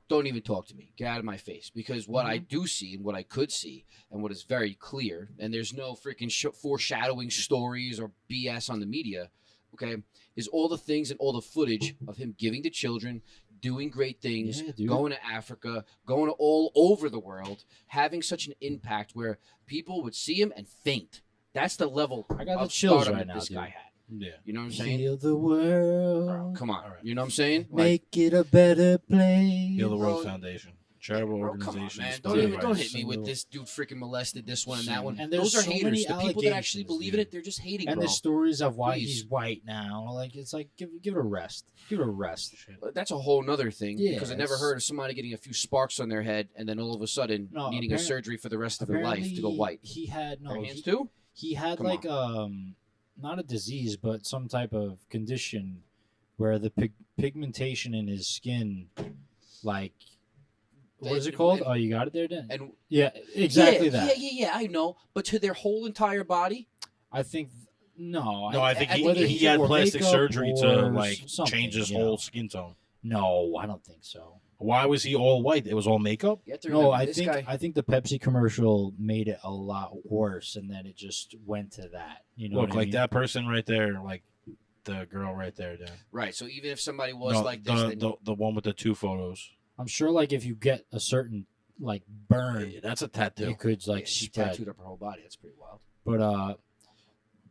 B: don't even talk to me. Get out of my face. Because what I do see and what I could see and what is very clear, and there's no freaking foreshadowing stories or BS on the media, okay, is all the things and all the footage of him giving to children, doing great things,
A: Yeah, dude.
B: going to Africa, going all over the world, having such an impact where people would see him and faint. That's the level
A: I got the
B: of
A: chills
B: stardom
A: right
B: that
A: now,
B: this
A: dude.
B: guy had.
C: Yeah.
B: You know what I'm saying?
A: Heal the
B: Bro,
A: world.
B: come on.
C: All right.
B: You know what I'm saying?
A: Make it a better place.
C: Heal the World
B: Bro,
C: Foundation, charitable
B: Bro, come on,
C: organization.
B: man.
C: supported
B: Don't
C: by
B: hit me with
A: single-
B: this dude freaking molested this one and that one.
A: And there's
B: Those are
A: so
B: haters.
A: many
B: The people that actually
A: allegations,
B: believe in
C: dude.
B: it, they're just hating,
A: And
B: bro.
A: the stories of why
B: Please.
A: he's white now, like it's like give it a rest. Give it a rest.
B: But that's a whole nother thing
A: Yeah,
B: because I never
A: it's-
B: heard of somebody getting a few sparks on their head and then all of a sudden
A: No,
B: needing a
A: apparent-
B: surgery for the rest of their life to go
A: Apparently,
B: white.
A: He had
B: Their
A: no.
B: hands too?
A: He had
B: Come
A: like not a disease, but some type of condition where the pigmentation in his skin, like, what is it called? Oh, you got it there, Dan.
B: And
A: Yeah, exactly
B: yeah,
A: that.
B: Yeah, I know. But to their whole entire body,
A: I think no.
C: No, I think
A: whether
C: he had
A: or
C: plastic
A: makeup
C: surgery to
A: or
C: like
A: something,
C: change his
A: you know.
C: whole skin tone.
A: No, I don't think so.
C: Why was he all white? It was all makeup.
B: you have to
A: No,
B: remember,
A: I
B: this
A: think
B: guy,
A: the Pepsi commercial made it a lot worse, and then it just went to that. You know,
C: Look,
A: what I
C: like
A: mean?
C: that person right there, like the girl right there, Dan.
B: right? So even if somebody was
C: No,
B: like this, then
C: the one with the two photos.
A: I'm sure, like if you get a certain like burn,
C: That's a tattoo.
A: it could like
B: she
A: spread.
B: tattooed up her whole body. That's pretty wild.
A: But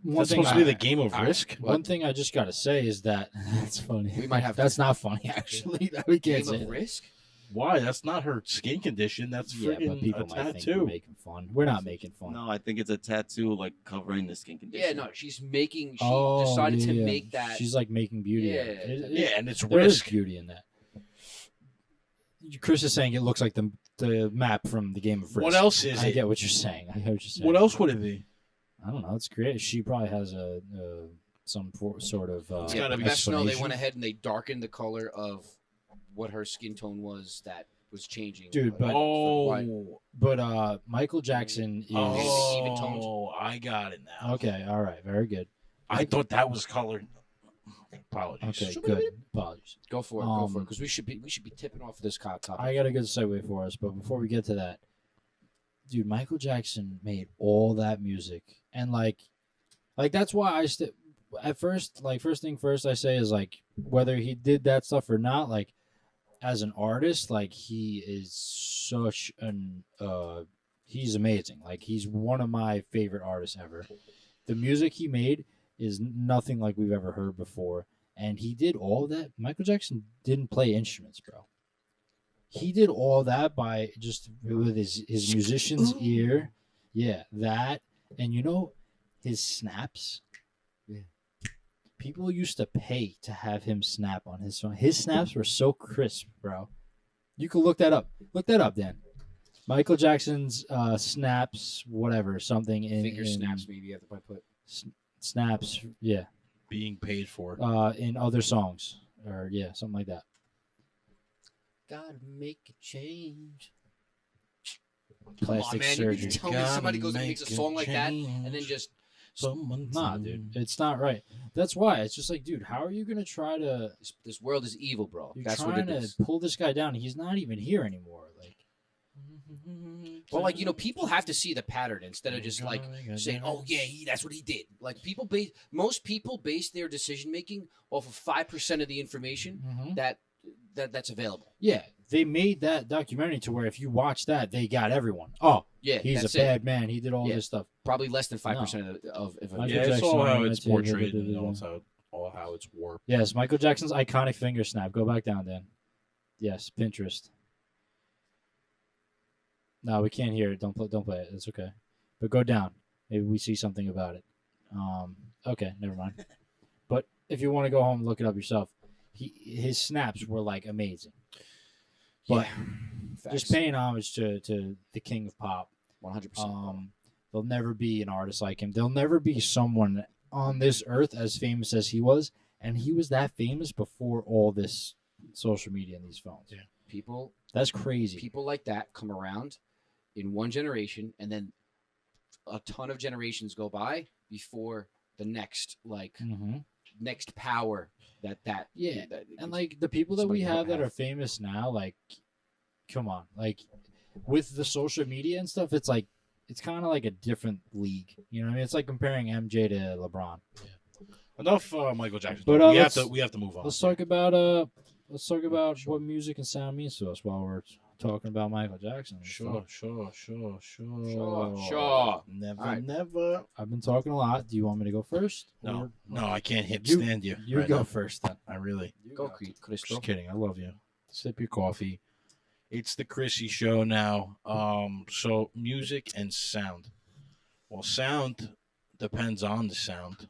A: one
C: That's
A: thing
C: supposed to be
A: I,
C: the game of Risk.
A: one thing I just gotta say is that that's funny.
B: We might have to-
A: that's not funny actually. That we can't
B: Game
A: say
B: of
A: that.
B: risk.
C: Why? That's not her skin condition. That's
A: Yeah, but
C: freaking
A: people
C: a
A: might think we're
C: tattoo.
A: making fun. We're not making fun.
D: No, I think it's a tattoo like covering the skin condition.
B: Yeah, no, she's making. She
A: Oh,
B: decided to
A: yeah.
B: make that.
A: She's like making beauty.
B: Yeah.
A: out of it.
C: Yeah, and it's
A: There is
C: Risk.
A: beauty in that. Chris is saying it looks like the map from the game of Risk.
C: What else is
A: I
C: it?
A: get what you're saying. I get what you're saying.
C: What else would it be?
A: I don't know. It's great. She probably has some sort of.
C: It's
B: yeah,
C: gotta
B: but
C: be
B: best know they
A: explanation.
B: went ahead and they darkened the color of what her skin tone was that was changing.
A: Dude, but-
B: Why?
A: But Michael Jackson is.
B: even tones.
C: Oh, I got it now.
A: Okay. All right. Very good.
C: I thought that was colored. Apologies.
A: Okay. Good. Apologies.
B: Go for it, go for it,
A: Um,
B: because we should be tipping off this topic.
A: I got a good segue for us, but before we get to that, dude, Michael Jackson made all that music, and like that's why at first, like first thing first, I say is like whether he did that stuff or not, like as an artist, like he is such an he's amazing. Like he's one of my favorite artists ever. The music he made is nothing like we've ever heard before. And he did all that. Michael Jackson didn't play instruments, bro. He did all that by just with his musician's ear. Yeah, that. And you know, his snaps.
B: Yeah.
A: People used to pay to have him snap on his song. His snaps were so crisp, bro. You can look that up. Look that up, Dan. Michael Jackson's snaps, whatever, something in
B: Finger snaps, maybe if I put.
A: snaps, yeah,
C: Being paid for.
A: in other songs, or yeah, something like that.
B: Gotta make a change.
A: Plastic
B: man,
A: surgery.
B: you mean to tell me somebody goes and makes a song like that and then just
A: Nah, dude, it's not right. That's why it's just like, dude, how are you gonna try to?
B: this world is evil, bro.
A: You're
B: That's what
A: trying
B: it
A: to
B: is.
A: pull this guy down. He's not even here anymore. Like,
B: Well, like people have to see the pattern instead of just like saying, "Oh yeah, that's what he did." Like most people base their decision making off of 5% of the information that's available.
A: yeah, they made that documentary to where if you watch that, they got everyone. Oh,
B: Yeah,
A: he's a
B: that's
A: bad man. He did all
B: Yeah.
A: this stuff.
B: Probably less than 5% of
A: Michael
C: Yeah, it's
A: Jackson,
C: all how
A: I
C: it's
A: meant to-
C: portrayed, and all how it's warped.
A: Yes, Michael Jackson's iconic finger snap. Go back down, Dan. Yes, Pinterest. No, we can't hear it. Don't play it. It's okay. But go down. Maybe we see something about it. Okay, never mind. But if you want to go home and look it up yourself, his snaps were like amazing. But just paying homage to the king of pop.
B: 100%.
A: There'll never be an artist like him. There'll never be someone on this earth as famous as he was, and he was that famous before all this social media and these phones.
C: Yeah.
B: People
A: That's crazy.
B: people like that come around in one generation, and then a ton of generations go by before the next next power that
A: Yeah, and like the people that we have that are famous now, like, come on, like with the social media and stuff, it's like it's kind of like a different league. You know what I mean? It's like comparing MJ to LeBron.
C: Enough, Michael Jackson.
A: But,
C: we have to move on.
A: Let's talk about what music and sound means to us while we're talking about Michael Jackson.
C: Sure.
B: Sure.
C: Never, never.
A: I've been talking a lot. Do you want me to go first?
C: No, I can't
A: You-
C: stand you.
A: You
C: right
A: go
C: now.
A: first then.
C: I really.
B: Go, Cristo.
C: Just kidding. I love you. Sip your coffee. It's the Chrissy show now. So music and sound. Well, sound depends on the sound,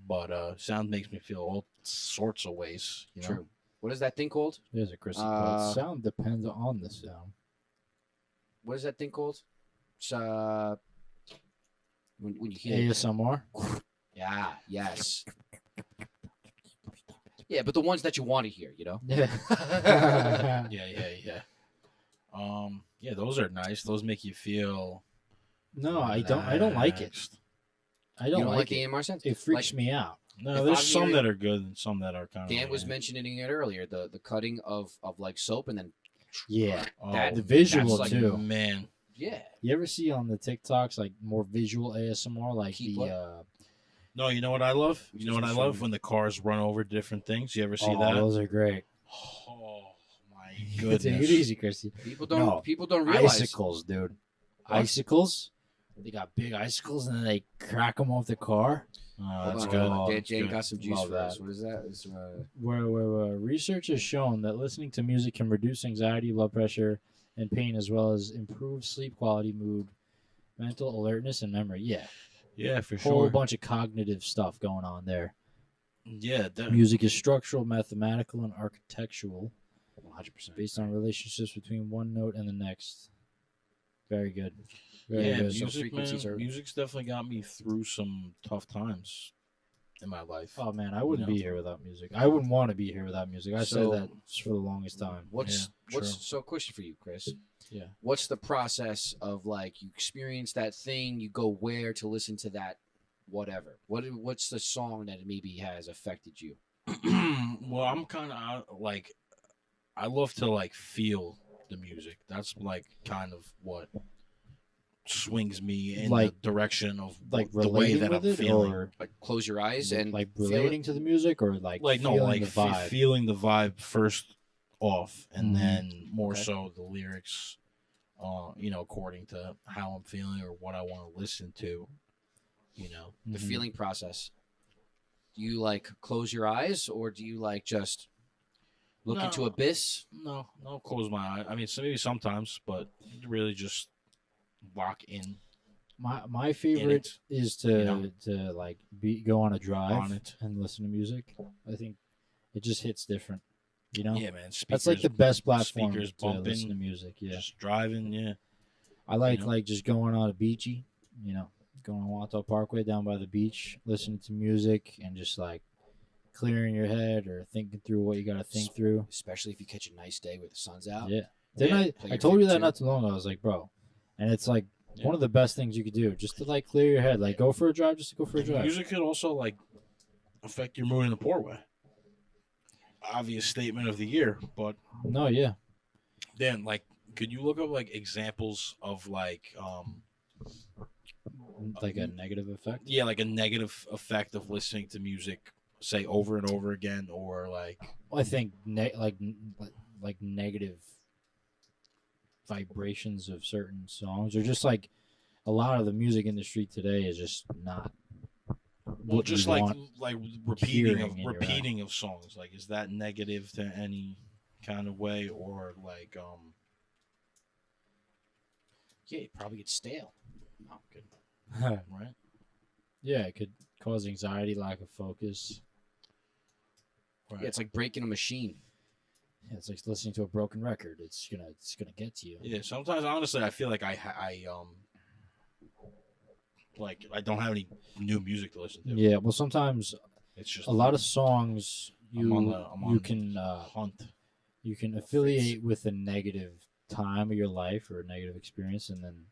C: but sound makes me feel all sorts of ways. You know?
B: True. What is that thing called?
A: There's a Chrissy
B: Uh,
A: called. Sound depends on the sound.
B: What is that thing called? It's when you hear
A: ASMR.
B: Yeah, yes. Yeah, but the ones that you want to hear, you know?
A: Yeah.
C: Yeah. Yeah, those are nice. Those make you feel.
A: No, I don't. I don't like it.
C: relaxed.
A: I
B: You
A: don't
B: don't
A: like
B: like
A: it.
B: the AMR sense?
A: It freaks me out.
C: No,
B: If
C: there's
B: I'm
C: some
B: hearing-
C: that are good and some that are kind of.
B: Dan was mentioning it earlier, the cutting of like soap and then
A: Yeah.
B: that-
A: The visual
B: that's like-
A: too.
C: Man,
B: yeah.
A: You ever see on the TikToks like more visual ASMR, like
B: Keep
C: no, you know what I love? You know what I
B: Just
C: love
B: showing-
C: when the cars run over different things. You ever see
A: oh,
C: that?
A: those are great.
C: Oh my
A: Take
C: goodness!
A: it easy, Christy.
B: People
A: No.
B: don't realize.
A: Icicles, dude.
C: What?
A: Icicles. They got big icicles and then they crack them off the car.
C: Oh,
B: Hold
C: that's
B: on,
C: good.
B: hold on.
A: that's
B: Dan
A: good.
B: got some juice
A: Love
B: for us.
A: that.
B: What is that? It's,
A: Where research has shown that listening to music can reduce anxiety, blood pressure, and pain, as well as improve sleep quality, mood, mental alertness, and memory. Yeah,
C: Yeah, for
A: whole
C: sure.
A: bunch of cognitive stuff going on there.
C: Yeah,
A: Music is structural, mathematical, and architectural,
B: 100%.
A: based on relationships between one note and the next. Very good. Very
C: yeah,
A: good.
B: So
C: music,
B: frequencies
C: man.
B: are-
C: Music's definitely got me through some tough times in my life.
A: Oh man, I wouldn't
C: You know.
A: be here without music. I wouldn't want to be here without music. I
B: So-
A: said that for the longest time.
B: What's
C: Yeah, true.
B: so question for you, Chris?
A: Yeah.
B: What's the process of like you experience that thing, you go where to listen to that whatever? What's the song that maybe has affected you?
C: Well, I'm kind of like, I love to like feel the music. That's like kind of what swings me in
A: Like-
C: the direction of
A: Like
C: the way
A: relating
C: that
A: with
C: I'm
A: it,
C: feeling.
A: or
B: Like close your eyes and
A: like
B: feel
A: relating
B: it?
A: to the music, or like
C: Like no,
A: feeling
C: like
A: the vibe.
C: feeling the vibe first off, and
A: Mhm.
C: then more
B: Okay.
C: so the lyrics. According to how I'm feeling or what I want to listen to. You know.
B: the
A: Mhm.
B: feeling process. Do you like close your eyes or do you like just look into
C: No.
B: abyss?
C: No, close my eye. I mean, so maybe sometimes, but really just lock in
A: My favorite is to
C: you know?
A: to like go on a drive
C: on it.
A: and listen to music. I think it just hits different. You know,
C: Yeah, man.
A: that's like the best platform
C: speakers
A: to listen to
C: bumping,
A: music. Yeah,
C: just driving. Yeah,
A: I like
C: know?
A: like just going on a beachy, going on Wanto Parkway down by the beach, listening to music and just like clearing your head or thinking through what you got to think through.
B: Especially if you catch a nice day where the sun's out.
A: Yeah. Didn't
C: Yeah.
B: Play
A: I
B: your
A: told you
B: favorite
A: that not too long ago. I was like, bro, and it's like
C: Yeah.
A: one of the best things you could do, just to like clear your head. Like go for a drive, just to go for a drive.
C: Music could also like affect your mood in a poor way. Obvious statement of the year, but
A: No, yeah.
C: then like, could you look up like examples of like
A: Like a negative effect.
C: yeah, like a negative effect of listening to music, say over and over again, or like
A: I think like negative vibrations of certain songs, or just like a lot of the music industry today is just not.
C: well,
A: what
C: just
A: you
C: like
A: want hearing in your
C: repeating of songs. Like, is that negative to any kind of way, or like
B: Yeah, you probably get stale. No, I'm kidding.
C: right?
A: Yeah, it could cause anxiety, lack of focus.
C: Right.
B: Yeah, it's like breaking a machine.
A: Yeah, it's like listening to a broken record. It's gonna get to you.
C: Yeah, sometimes honestly, I feel like I like I don't have any new music to listen to.
A: Yeah, well, sometimes
C: It's just
A: a lot of songs
C: I'm on hunt.
A: you can affiliate with a negative time of your life or a negative experience, and then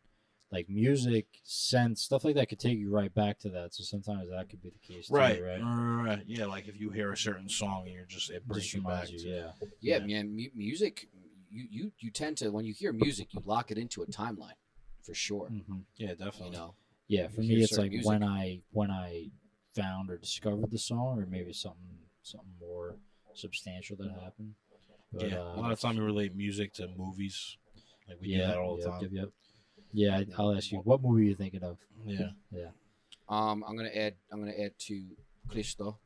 A: like music, sense, stuff like that could take you right back to that. So sometimes that could be the case,
C: Right,
A: too, right?
C: right. Yeah, like if you hear a certain song and it brings
A: Just
C: you back.
A: reminds you, yeah.
B: Yeah,
C: Yeah.
B: man. Music. You tend to, when you hear music, you lock it into a timeline, for sure.
A: Hmm.
C: Yeah,
B: You
C: definitely.
B: know.
A: Yeah, for
B: You
A: me,
B: hear
A: it's
B: certain
A: like
B: music.
A: when I found or discovered the song, or maybe something more substantial that happened. But,
C: Yeah, a lot of time you relate music to movies. Like we do
A: yeah,
C: that all the
A: yep,
C: time.
A: yep, yep. Yeah, I'll ask you, what movie are you thinking of?
C: Yeah.
A: Yeah.
B: I'm gonna add to Cristo,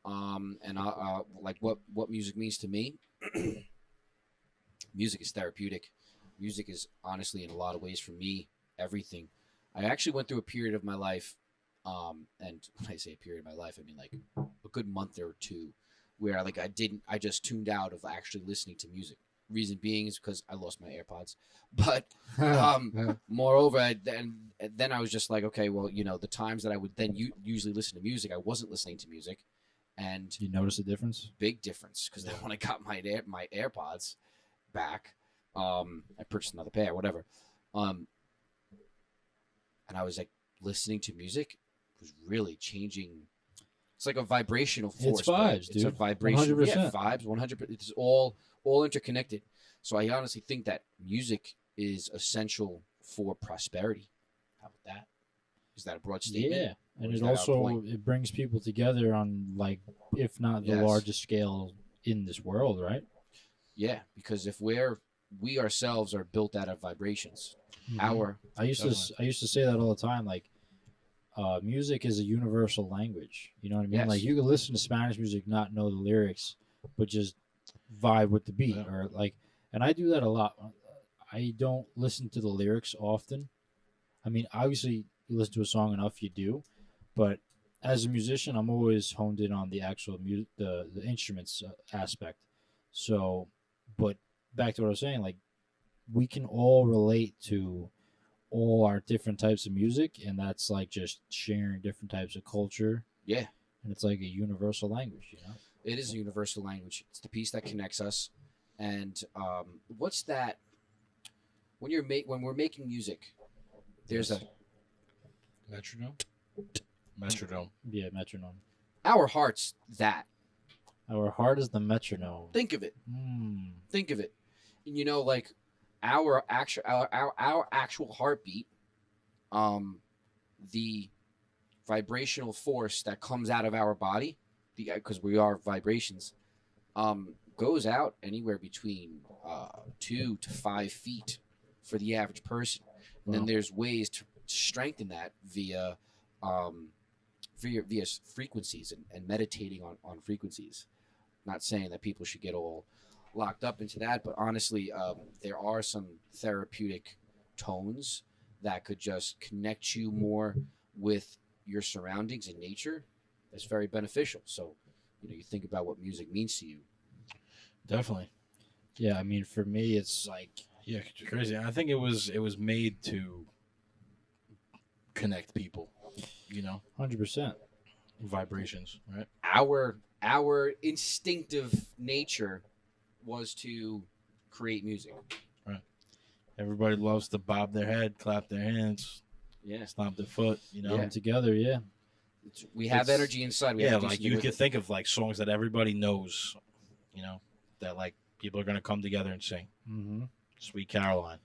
B: and I like what music means to me. Music is therapeutic. Music is honestly, in a lot of ways, for me, everything. I actually went through a period of my life, and when I say a period of my life, I mean like a good month or two, where I just tuned out of actually listening to music. Reason being is because I lost my AirPods, but moreover, then I was just like, okay, well, the times that I would then usually listen to music, I wasn't listening to music, and
A: You notice a difference?
B: big difference, because then when I got my AirPods back, I purchased another pair, whatever, and I was like listening to music was really changing. It's like a vibrational force.
A: It's vibes,
B: It's a
A: dude.
B: vibration.
A: 100%.
B: Yeah, vibes. 100%. It's all interconnected. So I honestly think that music is essential for prosperity. How about that? Is that a broad statement?
A: Yeah,
B: Or
A: and
B: is
A: it
B: that our
A: also
B: point?
A: it brings people together on like, if not the
B: Yes.
A: largest scale in this world, right?
B: Yeah, because if we ourselves are built out of vibrations. Our
A: I used to say that all the time. Like, music is a universal language. You know what I mean?
B: Yes.
A: Like, you can listen to Spanish music, not know the lyrics, but just vibe with the beat,
C: Yeah.
A: or like. And I do that a lot. I don't listen to the lyrics often. I mean, obviously, you listen to a song enough, you do, but as a musician, I'm always honed in on the actual the instruments aspect. So, but back to what I was saying, like, we can all relate to all our different types of music, and that's like just sharing different types of culture,
B: yeah,
A: and it's like a universal language, you know.
B: it is a universal language. It's the piece that connects us. And what's that? When we're making music, there's
C: Yes. Metronome. Metronome.
A: Yeah, metronome.
B: our hearts. That
A: Our heart is the metronome.
B: think of it.
A: Mm.
B: Think of it. And like our actual heartbeat, the vibrational force that comes out of our body, because we are vibrations, goes out anywhere between 2 to 5 feet for the average person. And then
A: Wow.
B: there's ways to strengthen that via frequencies and meditating on frequencies. Not saying that people should get all locked up into that, but honestly, there are some therapeutic tones that could just connect you more with your surroundings and nature. That's very beneficial. So, you think about what music means to you.
C: Definitely.
A: Yeah, I mean, for me, it's like
C: Yeah, it's crazy. I think it was made to connect people.
A: 100%.
C: Vibrations, right?
B: Our instinctive nature was to create music.
C: Everybody loves to bob their head, clap their hands,
B: Yeah.
C: stomp their foot.
A: Come together, yeah.
B: We have
C: It's-
B: energy inside. We
C: Yeah,
B: have to do
C: like
B: something
C: you
B: with
C: could
B: it.
C: think of like songs that everybody knows, that like people are gonna come together and sing.
A: Mm-hmm.
C: Sweet Caroline,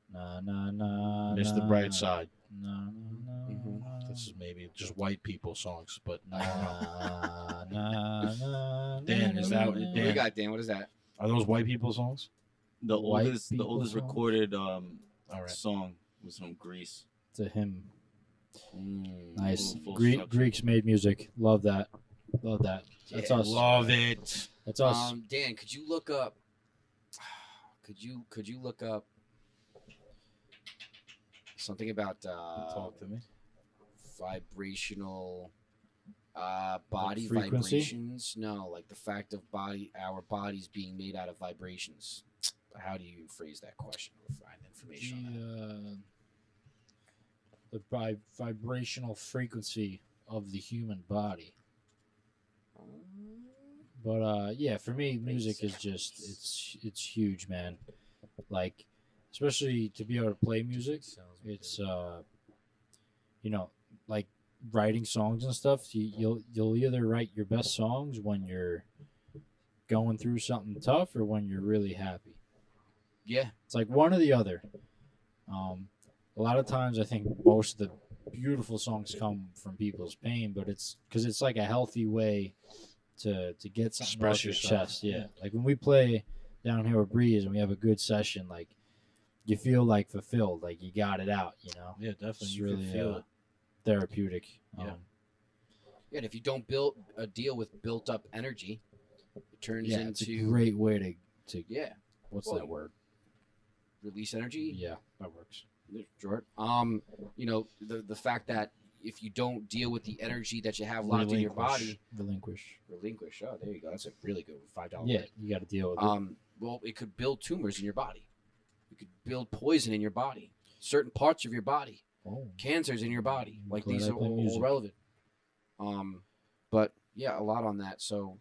A: Na na na.
C: Mr.
A: na,
C: Brightside.
A: Na na
B: Mhm.
A: na.
C: This is maybe just white people songs, but
A: Na
C: I don't know.
A: na na.
C: Dan, is that-
B: What do you
C: Dan.
B: got, Dan? What is that?
C: Are those white people songs?
D: The
A: White
D: oldest
A: people songs?
D: recorded
C: All right.
D: song was from Greece.
A: To him?
B: Mm.
A: Nice.
D: Full structure.
A: Greeks made music. Love that. Love that. That's
B: Yeah,
A: us.
C: Love it.
A: That's us.
B: Dan, could you look up? Could you look up something about
C: Talk to me.
B: vibrational body
A: frequency?
B: vibrations? No, like the fact of our bodies being made out of vibrations. How do you phrase that question or find information on that?
A: The vibrational frequency of the human body. But yeah, for me, music is just it's huge, man. Like, especially to be able to play music, it's like writing songs and stuff. You'll either write your best songs when you're going through something tough or when you're really happy.
B: Yeah,
A: It's like one or the other. A lot of times, I think most of the beautiful songs come from people's pain, but it's because it's like a healthy way to get something
C: Express
A: off your
C: yourself.
A: chest. Yeah, like when we play down here with Breeze and we have a good session, like you feel like fulfilled, like you got it out.
C: Yeah, definitely.
A: It's
C: You
A: really
C: can feel it.
A: therapeutic.
C: Yeah.
B: yeah. And if you don't deal with built up energy, it turns
A: Yeah, it's a
B: into
A: great way to
B: yeah
A: what's
B: Well,
A: that word?
B: release energy.
A: Yeah, that works.
B: Short. The fact that if you don't deal with the energy that you have locked in your body,
A: Relinquish.
B: relinquish. Oh, there you go. That's a really good $5
A: Yeah,
B: word.
A: you got to deal with it.
B: Well, it could build tumors in your body. It could build poison in your body. Certain parts of your body,
A: Oh,
B: cancers in your body. Like
A: Glad
B: these
A: I
B: are
A: play
B: all
A: music.
B: relevant. But yeah, a lot on that. So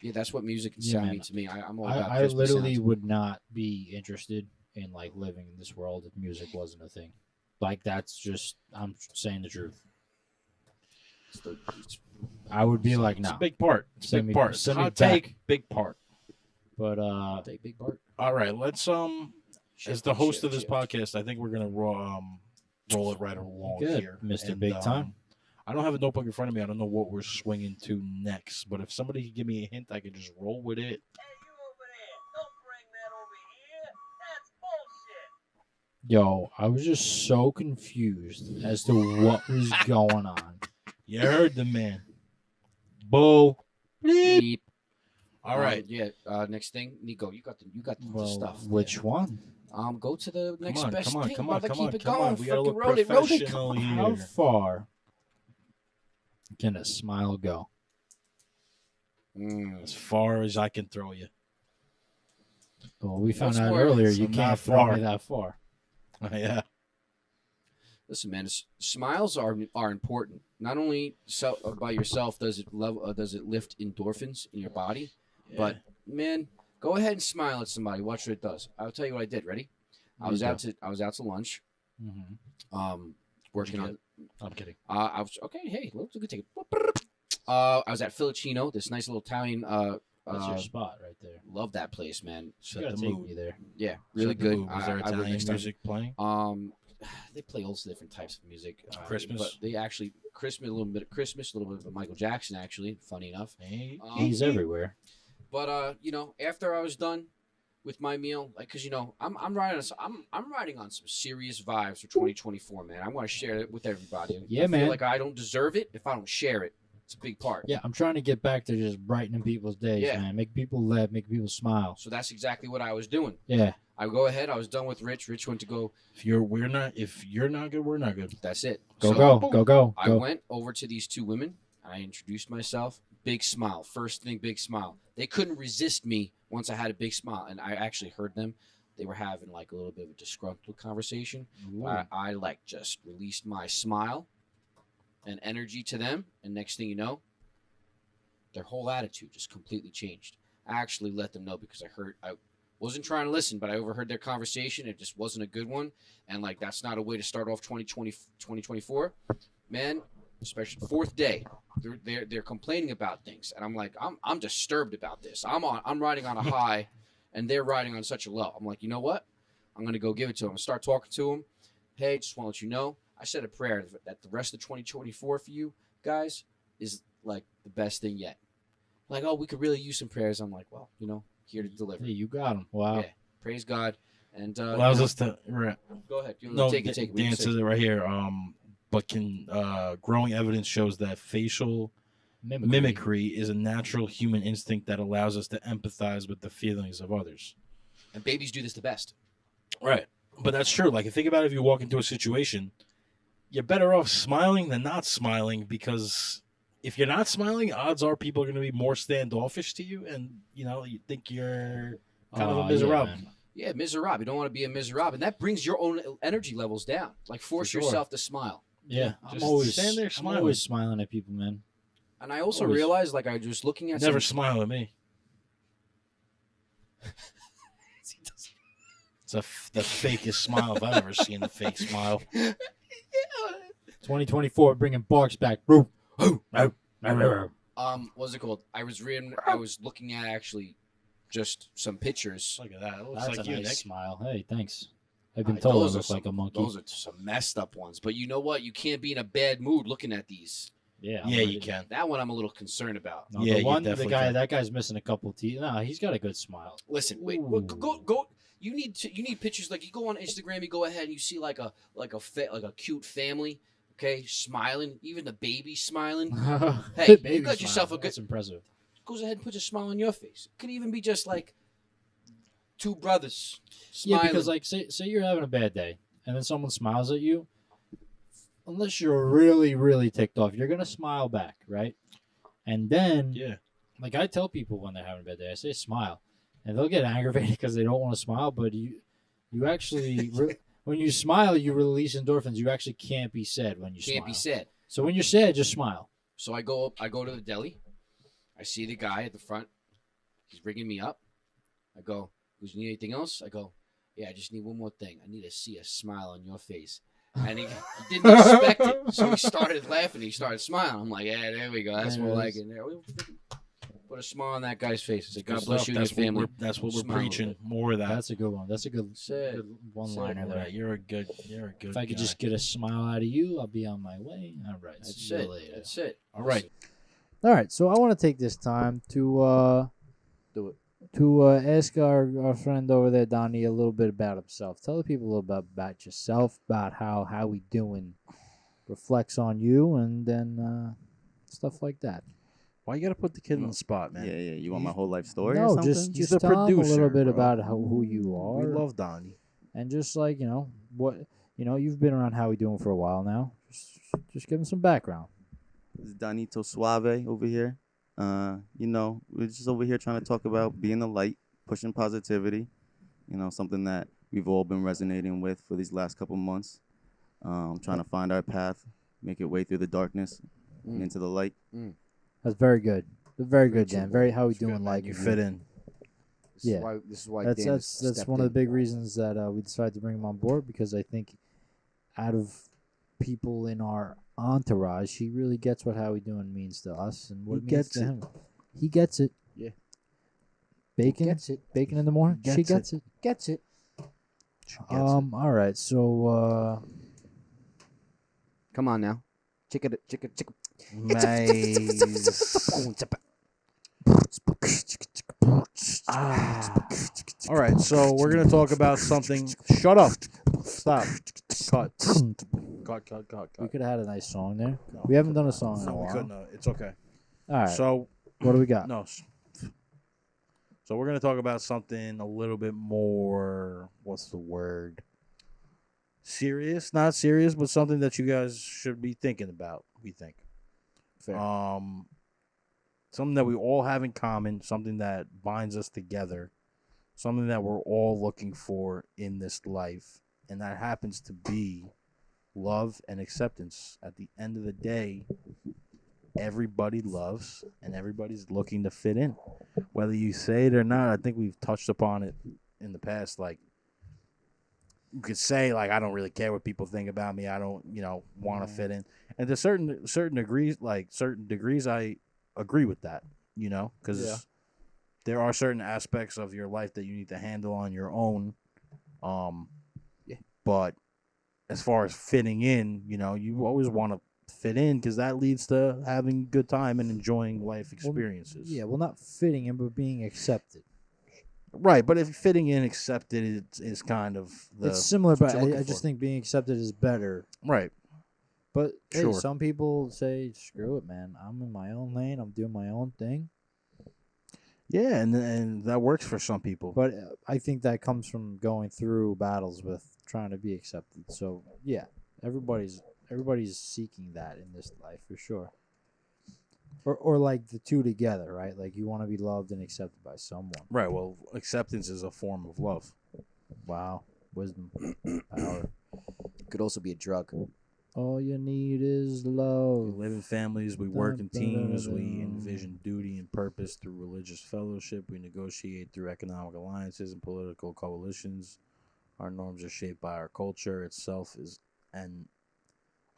B: yeah, that's what music and
A: Yeah,
B: sound
A: man.
B: mean to me. I'm all about
A: I
B: crispy
A: literally
B: sounds.
A: would not be interested in like living in this world if music wasn't a thing. Like that's just I'm saying the truth. I would be like,
C: It's
A: no.
C: a big part. It's a
A: Send
C: big
A: me-
C: part.
A: send me
C: Hot
A: back.
C: take, big part.
A: But
B: Take big part.
C: All right, let's as the host of this podcast, I think we're gonna roll it right along
A: Good,
C: here,
A: Mr.
C: And,
A: Big Time.
C: I don't have a notebook in front of me. I don't know what we're swinging to next, but if somebody could give me a hint, I could just roll with it.
A: yo, I was just so confused as to what was going on.
C: You heard the man. Bull.
B: Beep.
C: All right.
B: Yeah. Next thing, Nico, you got the
A: Well,
B: stuff.
A: which one?
B: Go to the next
C: on,
B: best
C: come on,
B: thing.
C: come on,
B: brother.
C: come
B: Keep
C: on,
B: it
C: come
B: going.
C: on. We gotta
B: Fucking
C: look
B: roll it.
C: professional here.
A: How far can a smile go?
C: As far as I can throw you.
A: Well, we found
B: What's
A: out
B: more-
A: earlier
C: So
A: you
C: not
A: can't throw
C: far.
A: me that far.
C: Yeah.
B: Listen, man. Smiles are important. Not only by yourself does it lift endorphins in your body, but man, go ahead and smile at somebody. Watch what it does. I'll tell you what I did. Ready? I was out to lunch.
A: Mm-hmm.
B: Working
C: What'd
B: on.
C: I'm kidding.
B: I was okay. Hey, let's take it. I was at Filicino, this nice little Italian.
A: That's your spot right there.
B: Love that place, man.
A: You
C: Set
A: gotta
C: the
A: take
C: mood.
A: me there.
B: Yeah, really
C: Set the
B: good.
C: mood. Was there
B: I would
C: Italian
B: next time.
C: music playing?
B: They play all different types of music.
C: Christmas?
B: But they actually Christmas, a little bit of Christmas, a little bit of Michael Jackson. Actually, funny enough.
C: Hey.
A: He's everywhere.
B: But after I was done with my meal, like, cause I'm riding on some serious vibes for 2024, man. I want to share it with everybody.
A: Yeah,
B: I
A: man.
B: feel like I don't deserve it if I don't share it. It's a big part.
A: Yeah, I'm trying to get back to just brightening people's days,
B: Yeah.
A: man. Make people laugh, make people smile.
B: So that's exactly what I was doing.
A: Yeah.
B: I go ahead. I was done with Rich. Rich went to go.
C: If you're not good, we're not good.
B: That's it.
A: Go,
B: So,
A: go.
B: I went over to these two women. I introduced myself. Big smile. First thing, big smile. They couldn't resist me once I had a big smile, and I actually heard them. they were having like a little bit of a disgruntled conversation. I like just released my smile and energy to them, and next thing you know, their whole attitude just completely changed. I actually let them know because I wasn't trying to listen, but I overheard their conversation. It just wasn't a good one, and like that's not a way to start off 2024, man. Especially fourth day, they're complaining about things, and I'm like, I'm disturbed about this. I'm riding on a high, and they're riding on such a low. I'm like, you know what? I'm gonna go give it to them. Start talking to them. Hey, just want to let you know, I said a prayer that the rest of 2024 for you guys is like the best thing yet. Like, oh, we could really use some prayers. I'm like, well, here to deliver.
A: Hey, you got him. Wow.
B: Yeah, praise God. And
C: allows us to.
B: go ahead. Take it.
C: The answer is right here. But growing evidence shows that facial mimicry is a natural human instinct that allows us to empathize with the feelings of others.
B: And babies do this the best.
C: Right. But that's true. Like, think about it, if you walk into a situation, you're better off smiling than not smiling, because if you're not smiling, odds are people are going to be more standoffish to you, and, you think you're kind of a miserable.
B: Yeah, miserable. You don't want to be a miserable. And that brings your own energy levels down. Like, force yourself to smile.
A: Yeah,
C: Just
A: I'm always
C: stand there
A: I'm
C: smiling.
A: always smiling at people, man.
B: And I also realized, like, I was just looking at
C: Never smile at me. It's the fakest smile I've ever seen. A fake smile.
A: 2024, bringing barks back.
B: What's it called? I was looking at actually just some pictures.
C: Look at that. It looks
A: That's
C: like
A: a
C: you,
A: nice
C: Nick.
A: smile. Hey, thanks. I've been told I look like a monkey.
B: Those are some messed up ones. But you know what? You can't be in a bad mood looking at these.
A: Yeah,
C: you can.
B: That one I'm a little concerned about.
A: No,
C: Yeah,
A: that guy's missing a couple teeth. No, he's got a good smile.
B: Listen, wait,
A: Ooh.
B: go. You need pictures. Like, you go on Instagram, you go ahead and you see like a cute family, okay, smiling. Even the baby smiling. Hey, you got yourself a good.
A: That's impressive.
B: Goes ahead and put a smile on your face. It could even be just like two brothers smiling.
A: Yeah, because like say you're having a bad day, and then someone smiles at you. Unless you're really, really ticked off, you're gonna smile back, right? And then, like I tell people when they're having a bad day, I say smile, and they'll get aggravated because they don't want to smile. But you actually, when you smile, you release endorphins. You actually can't be sad when you smile.
B: Can't be sad.
A: So when you're sad, just smile.
B: So I go to the deli. I see the guy at the front. He's ringing me up. I go, "Do you need anything else?" I go, "Yeah, I just need one more thing. I need to see a smile on your face." And he didn't expect it. So he started laughing. He started smiling. I'm like, yeah, there we go. That's more like it. There. Put a smile on that guy's face. I said, God bless you and your family.
C: That's what we're preaching. More of that.
A: That's a good one. That's a good one-liner there.
C: You're a good
A: If I could just get a smile out of you, I'll be on my way. All right.
B: That's it. That's it.
C: All right.
A: All right. So I want to take this time to
D: Do it.
A: To ask our friend over there, Donnie, a little bit about himself. Tell the people a little bit about yourself, about how we doing reflects on you, and then stuff like that.
C: Why you gotta put the kid on the spot, man?
D: Yeah. You want my whole life story or
A: No,
D: something?
A: just
C: the
A: tell him a little
C: producer,
A: bit
C: bro.
A: about who you are.
C: We love Donnie.
A: And just like, what, you've been around How We Doing for a while now. Just give him some background.
D: This is Donito Suave over here. We're just over here trying to talk about being a light, pushing positivity. Something that we've all been resonating with for these last couple months. Trying to find our path, make it way through the darkness and into the light.
A: That's very good. Very good, Dan. Very How We Doing like
C: You fit in.
A: Yeah.
E: This is why
A: That's
E: Dan
A: that's one of the big reasons that we decided to bring him on board, because I think out of people in our entourage, he really gets what How We Doing means to us and what it means to him. He gets it.
E: Yeah.
A: Bacon.
E: Gets it.
A: Bacon in the morning. She gets it.
E: Gets it.
A: All right. So
E: Come on now. Chicka.
C: All right, so we're gonna talk about something. Shut up. Stop. Cut.
A: we could have had a nice song there. We haven't done a song in a
C: No, we
A: while.
C: couldn't. It's okay.
A: All right.
C: So
A: what do we got?
C: no. So we're gonna talk about something a little bit more. What's the word? Serious, not serious, but something that you guys should be thinking about. We think.
E: Fair.
C: Something that we all have in common, something that binds us together, something that we're all looking for in this life, and that happens to be love and acceptance. At the end of the day, everybody loves and everybody's looking to fit in. Whether you say it or not, I think we've touched upon it in the past. Like, you could say, like, I don't really care what people think about me. I don't, want to fit in. And to certain degrees, I agree with that, because there are certain aspects of your life that you need to handle on your own. But as far as fitting in, you always want to fit in because that leads to having a good time and enjoying life experiences.
A: Well, not fitting in, but being accepted.
C: Right, but if fitting in accepted is kind of
A: it's similar, but
C: I
A: just think being accepted is better.
C: Right.
A: But
C: Sure.
A: hey, some people say, "Screw it, man. I'm in my own lane. I'm doing my own thing."
C: Yeah, and that works for some people.
A: But I think that comes from going through battles with trying to be accepted. So yeah, everybody's seeking that in this life for sure. Or like the two together, right? Like you want to be loved and accepted by someone.
C: Right. Well, acceptance is a form of love.
A: Wow, wisdom, power.
B: Could also be a drug.
A: All you need is
C: We
A: love.
C: live in families. We work in teams. We envision duty and purpose through religious fellowship. We negotiate through economic alliances and political coalitions. Our norms are shaped by our culture itself is an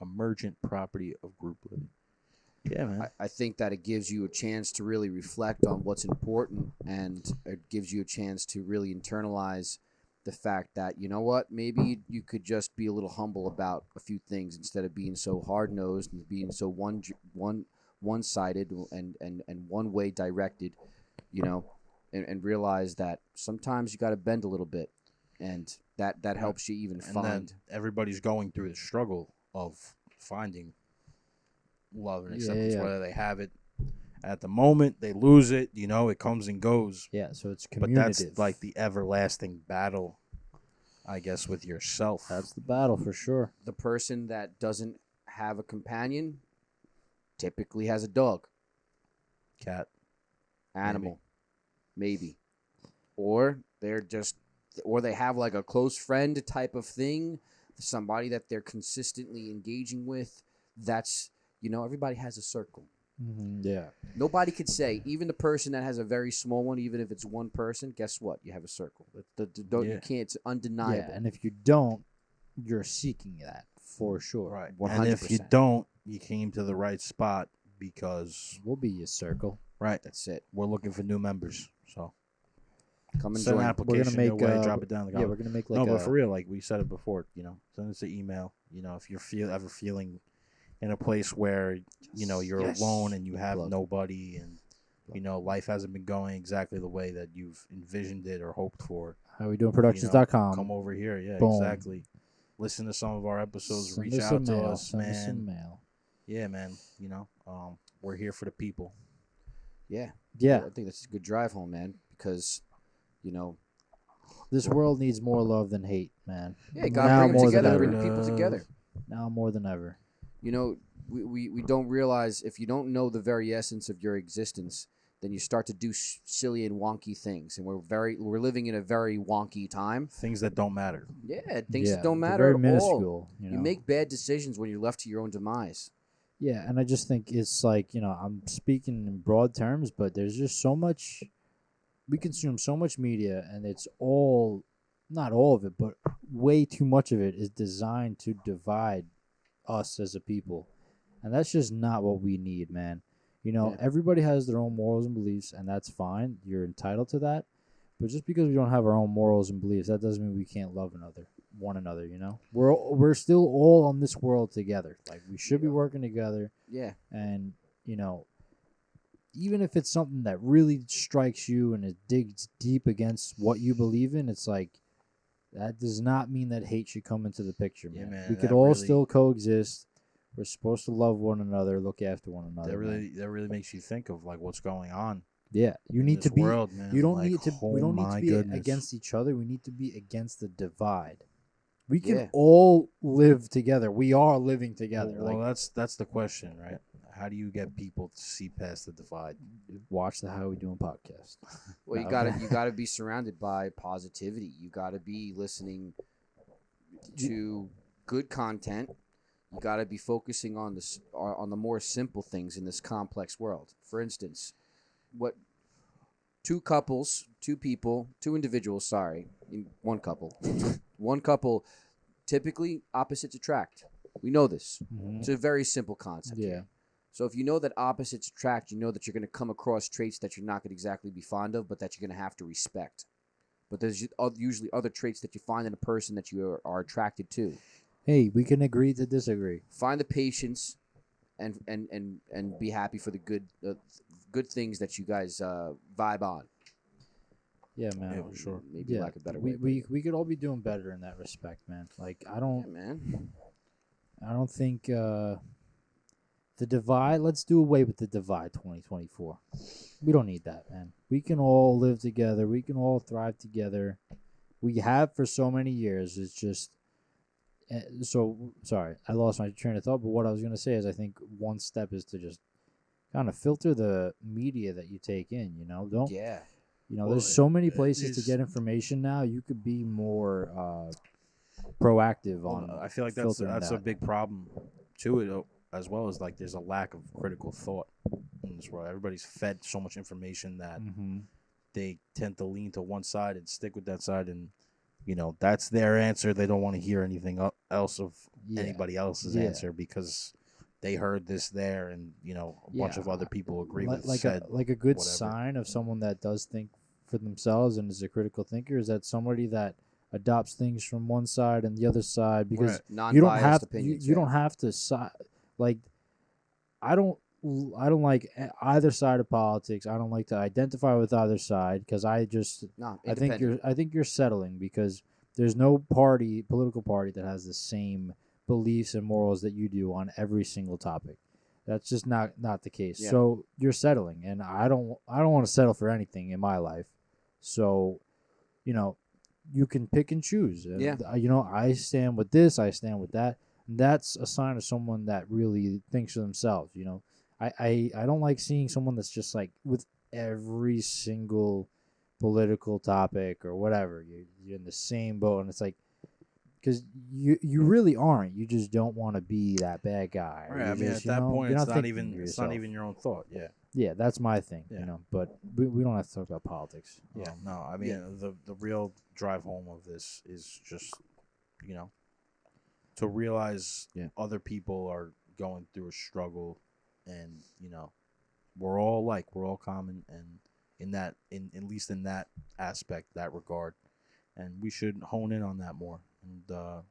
C: emergent property of group living. Yeah, man.
B: I think that it gives you a chance to really reflect on what's important, and it gives you a chance to really internalize the fact that, you know what, maybe you could just be a little humble about a few things instead of being so hard-nosed and being so one-sided and one-way directed, and realize that sometimes you got to bend a little bit, and that helps you even
C: And
B: find.
C: then everybody's going through the struggle of finding love and acceptance,
A: Yeah.
C: whether they have it at the moment, they lose it, it comes and goes.
A: Yeah, so it's
C: But
A: communicative.
C: that's like the everlasting battle, I guess, with yourself.
A: That's the battle for sure.
B: The person that doesn't have a companion typically has a dog,
C: Cat.
B: animal, maybe. Or they have like a close friend type of thing, somebody that they're consistently engaging with. That's, everybody has a circle.
A: Yeah.
B: Nobody could say, even the person that has a very small one, even if it's one person, guess what? You have a circle. You can't, it's undeniable.
A: Yeah, and if you don't, you're seeking that for sure.
C: Right.
B: 100%.
C: And if you don't, you came to the right spot because,
A: We'll be your circle.
C: right,
B: That's it.
C: we're looking for new members. So
B: Come and
C: send an
B: join.
C: application
A: make,
C: your way, drop it down in the
A: Yeah,
C: comments.
A: we're gonna make like
C: No, but for real, like we said it before, send us an email. If you're ever feeling in a place where you're
A: Yes.
C: alone and you
A: Good
C: have
A: plug.
C: nobody, and life hasn't been going exactly the way that you've envisioned it or hoped for.
A: How we doing productions.com.
C: Come over here, yeah,
A: Boom.
C: exactly. Listen to some of our episodes.
A: Send
C: Reach
A: us some
C: out to
A: mail.
C: us,
A: Send us some
C: man.
A: mail.
C: Yeah, man. We're here for the people.
B: Yeah.
A: Yeah.
B: I think that's a good drive home, man, because,
A: This world needs more love than hate, man.
B: yeah, God
A: Now
B: bring them
A: more than
B: together,
A: ever.
B: bring the people together.
A: Now more than ever.
B: We don't realize, if you don't know the very essence of your existence, then you start to do silly and wonky things, and we're living in a very wonky time.
C: Things that don't matter.
B: Yeah, things
A: Yeah,
B: that don't
A: they're
B: matter
A: very
B: at all.
A: minuscule.
B: You make bad decisions when you're left to your own demise.
A: Yeah, and I just think it's like, I'm speaking in broad terms, but there's just so much, we consume so much media, and it's all, not all of it, but way too much of it is designed to divide us as a people. And that's just not what we need, man. Everybody has their own morals and beliefs, and that's fine. You're entitled to that. But just because we don't have our own morals and beliefs, that doesn't mean we can't love one another, We're still all on this world together. Like, we should be working together.
B: Yeah.
A: And, even if it's something that really strikes you and it digs deep against what you believe in, it's like, that does not mean that hate should come into the picture, man.
C: Yeah, man,
A: We could
C: that
A: all
C: really-
A: still coexist. We're supposed to love one another, look after one another.
C: That really makes you think of like what's going on.
A: Yeah, you
C: in
A: need
C: this
A: to be.
C: world, man.
A: You don't
C: Like,
A: need to.
C: oh
A: We don't need
C: my
A: to be
C: goodness.
A: against each other. We need to be against the divide. We can
B: Yeah.
A: all live together. We are living together.
C: Well,
A: Like,
C: that's the question, right? how do you get people to see past the divide?
A: Watch the How We Doing podcast.
B: Well,
A: No,
B: you gotta be surrounded by positivity. You gotta be listening to good content. You gotta be focusing on the more simple things in this complex world. For instance, what two individuals, one couple, typically opposites attract. We know this.
A: Mhm.
B: It's a very simple concept.
A: Yeah.
B: Here. So if you know that opposites attract, you know that you're going to come across traits that you're not going to exactly be fond of, but that you're going to have to respect. But there's usually other traits that you find in a person that you are attracted to.
A: Hey, we can agree to disagree.
B: Find the patience, and be happy for the good things that you guys vibe on.
A: Yeah, man.
C: Yeah, for sure.
B: Maybe
A: Yeah,
B: lack a better way.
A: we could all be doing better in that respect, man. Like I
B: Yeah,
A: don't
B: man.
A: think the divide. Let's do away with the divide. 2024. We don't need that, man. We can all live together. We can all thrive together. We have for so many years. It's just so sorry. I lost my train of thought. But what I was gonna say is, I think one step is to just kind of filter the media that you take in. You know, don't.
B: Yeah.
A: You know,
C: Well,
A: there's so many places to
C: there's-
A: get information now. You could be more proactive on.
C: I feel like
A: filtering
C: that's a
A: that.
C: big problem to it, as well as like there's a lack of critical thought in this world. Everybody's fed so much information that
A: Mm-hmm.
C: they tend to lean to one side and stick with that side, and that's their answer. They don't want to hear anything else of
A: Yeah.
C: anybody else's
A: Yeah.
C: answer because they heard this there, and a bunch
A: Yeah.
C: of other people agree with
A: Like
C: said.
A: a good
C: whatever.
A: sign of someone that does think for themselves and is a critical thinker is that somebody that adopts things from one side and the other side, because
C: Right.
B: Non-biased
A: you don't have
B: opinions.
A: you don't have to like I don't like either side of politics. I don't like to identify with either side because I think you're settling because there's no political party that has the same beliefs and morals that you do on every single topic. That's just not the case.
B: Yeah.
A: So you're settling, and I don't want to settle for anything in my life. So, you can pick and choose. And,
B: Yeah.
A: I stand with this, I stand with that. And that's a sign of someone that really thinks for themselves. I don't like seeing someone that's just like with every single political topic or whatever. You're in the same boat, and it's like, because you really aren't. You just don't want to be that bad guy.
C: Right.
A: You
C: I mean,
A: just,
C: at that point,
A: you're
C: it's not
A: thinking
C: even
A: for
C: it's not
A: yourself.
C: even your own thought. Yeah.
A: Yeah, that's my thing.
C: Yeah.
A: But we don't have to talk about politics.
C: Yeah. No, I mean the real drive home of this is just to realize other people are going through a struggle, and we're all common, and in at least in that aspect, that regard, and we should hone in on that more and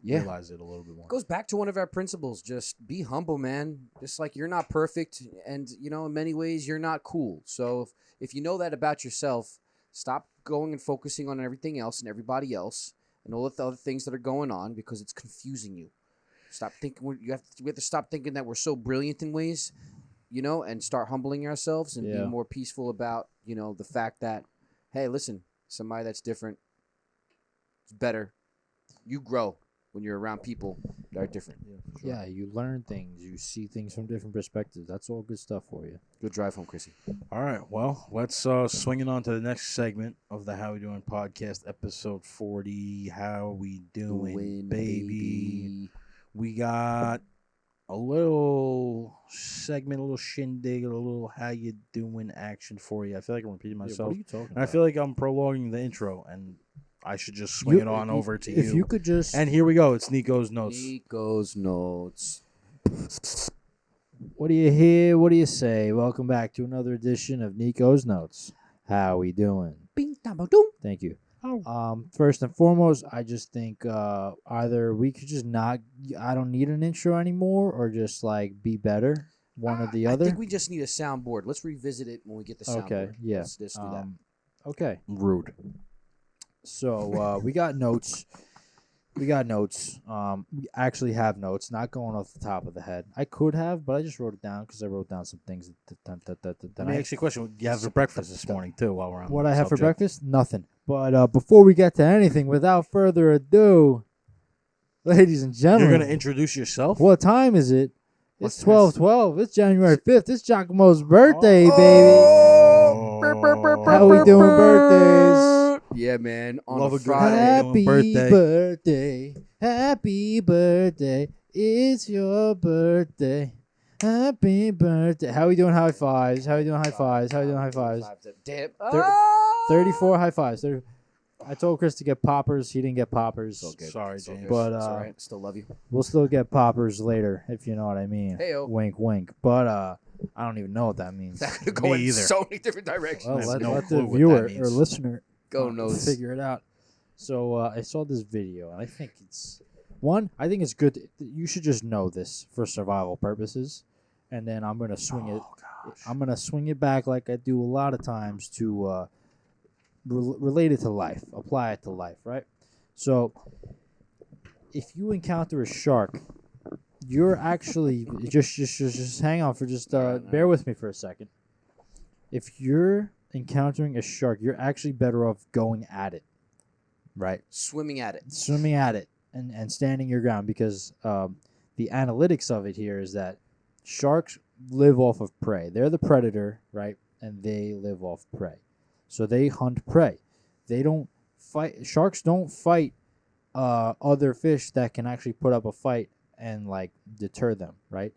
C: realize it a little bit more.
B: Goes back to one of our principles. Just be humble, man. Just like you're not perfect, and in many ways you're not cool. So if you know that about yourself, stop going and focusing on everything else and everybody else and all the other things that are going on, because it's confusing you. Stop thinking. We have to stop thinking that we're so brilliant in ways, and start humbling ourselves and
A: Yeah.
B: being more peaceful about the fact that, hey, listen, somebody that's different is better. You grow when you're around people that are different.
A: Yeah, you learn things. You see things from different perspectives. That's all good stuff for you.
B: Good drive home, Chrissy.
C: All right, well, let's swing it on to the next segment of the How We Doing podcast, episode 40. How we doing, baby? We got a little segment, a little shindig, a little how you doing action for you. I feel like I'm repeating myself.
A: what are you talking
C: And I feel like I'm prolonging the intro, and I should just swing it on over to you.
A: If you could just...
C: And here we go. It's Nico's notes.
B: Nico's notes.
A: What do you hear? What do you say? Welcome back to another edition of Nico's Notes. How we doing?
B: Bing, dong, doom.
A: Thank you. First and foremost, I just think either we could just not... I don't need an intro anymore, or just like be better, one or the other.
B: I think we just need a soundboard. Let's revisit it when we get the soundboard.
A: Okay, yeah.
B: Let's just do that.
A: Okay.
C: Rude.
A: So we got notes. We actually have notes, not going off the top of the head. I could have, but I just wrote it down because I wrote down some things
C: Let me ask you a question. What do you have for breakfast this morning, too, while we're on
A: What
C: the
A: I have for
C: subject?
A: breakfast? Nothing. But before we get to anything, without further ado, ladies and
C: You're
A: gentlemen,
C: going to introduce yourself?
A: what time is it? It's 12/12. It's January 5th. It's Giacomo's birthday, baby. How we doing birthdays?
B: Yeah, man. On
C: Love
B: a
C: a good
B: Friday.
A: Happy
C: birthday.
A: birthday. Happy birthday. It's your birthday. Happy birthday. How we doing high fives? How we doing high fives? How we doing high fives?
B: Damn.
A: 34 high fives. I told Chris to get poppers. He didn't get poppers.
B: So good.
C: Sorry,
B: So
C: James.
B: good.
A: But,
B: It's all right. Still love you.
A: We'll still get poppers later, if you know what I mean.
B: Heyo.
A: Wink, wink. But I don't even know what that means.
B: That could go in
C: either.
B: so many different directions.
A: Well,
C: I have
A: let,
C: no
A: let
C: clue
A: the
C: what
A: viewer
C: that
A: or
C: means.
A: listener
B: Go knows.
A: figure it out. So I saw this video, and I think it's one. I think it's good. You should just know this for survival purposes, and then I'm gonna swing it. I'm gonna swing it back like I do a lot of times to relate it to life, apply it to life, right? So if you encounter a shark, you're actually just hang on for just bear with me for a second. If you're encountering a shark, you're actually better off going at it, right?
B: Swimming at it.
A: Swimming at it and standing your ground, because the analytics of it here is that sharks live off of prey. They're the predator, right? And they live off prey. So they hunt prey. They don't fight. Sharks don't fight other fish that can actually put up a fight and like deter them, right?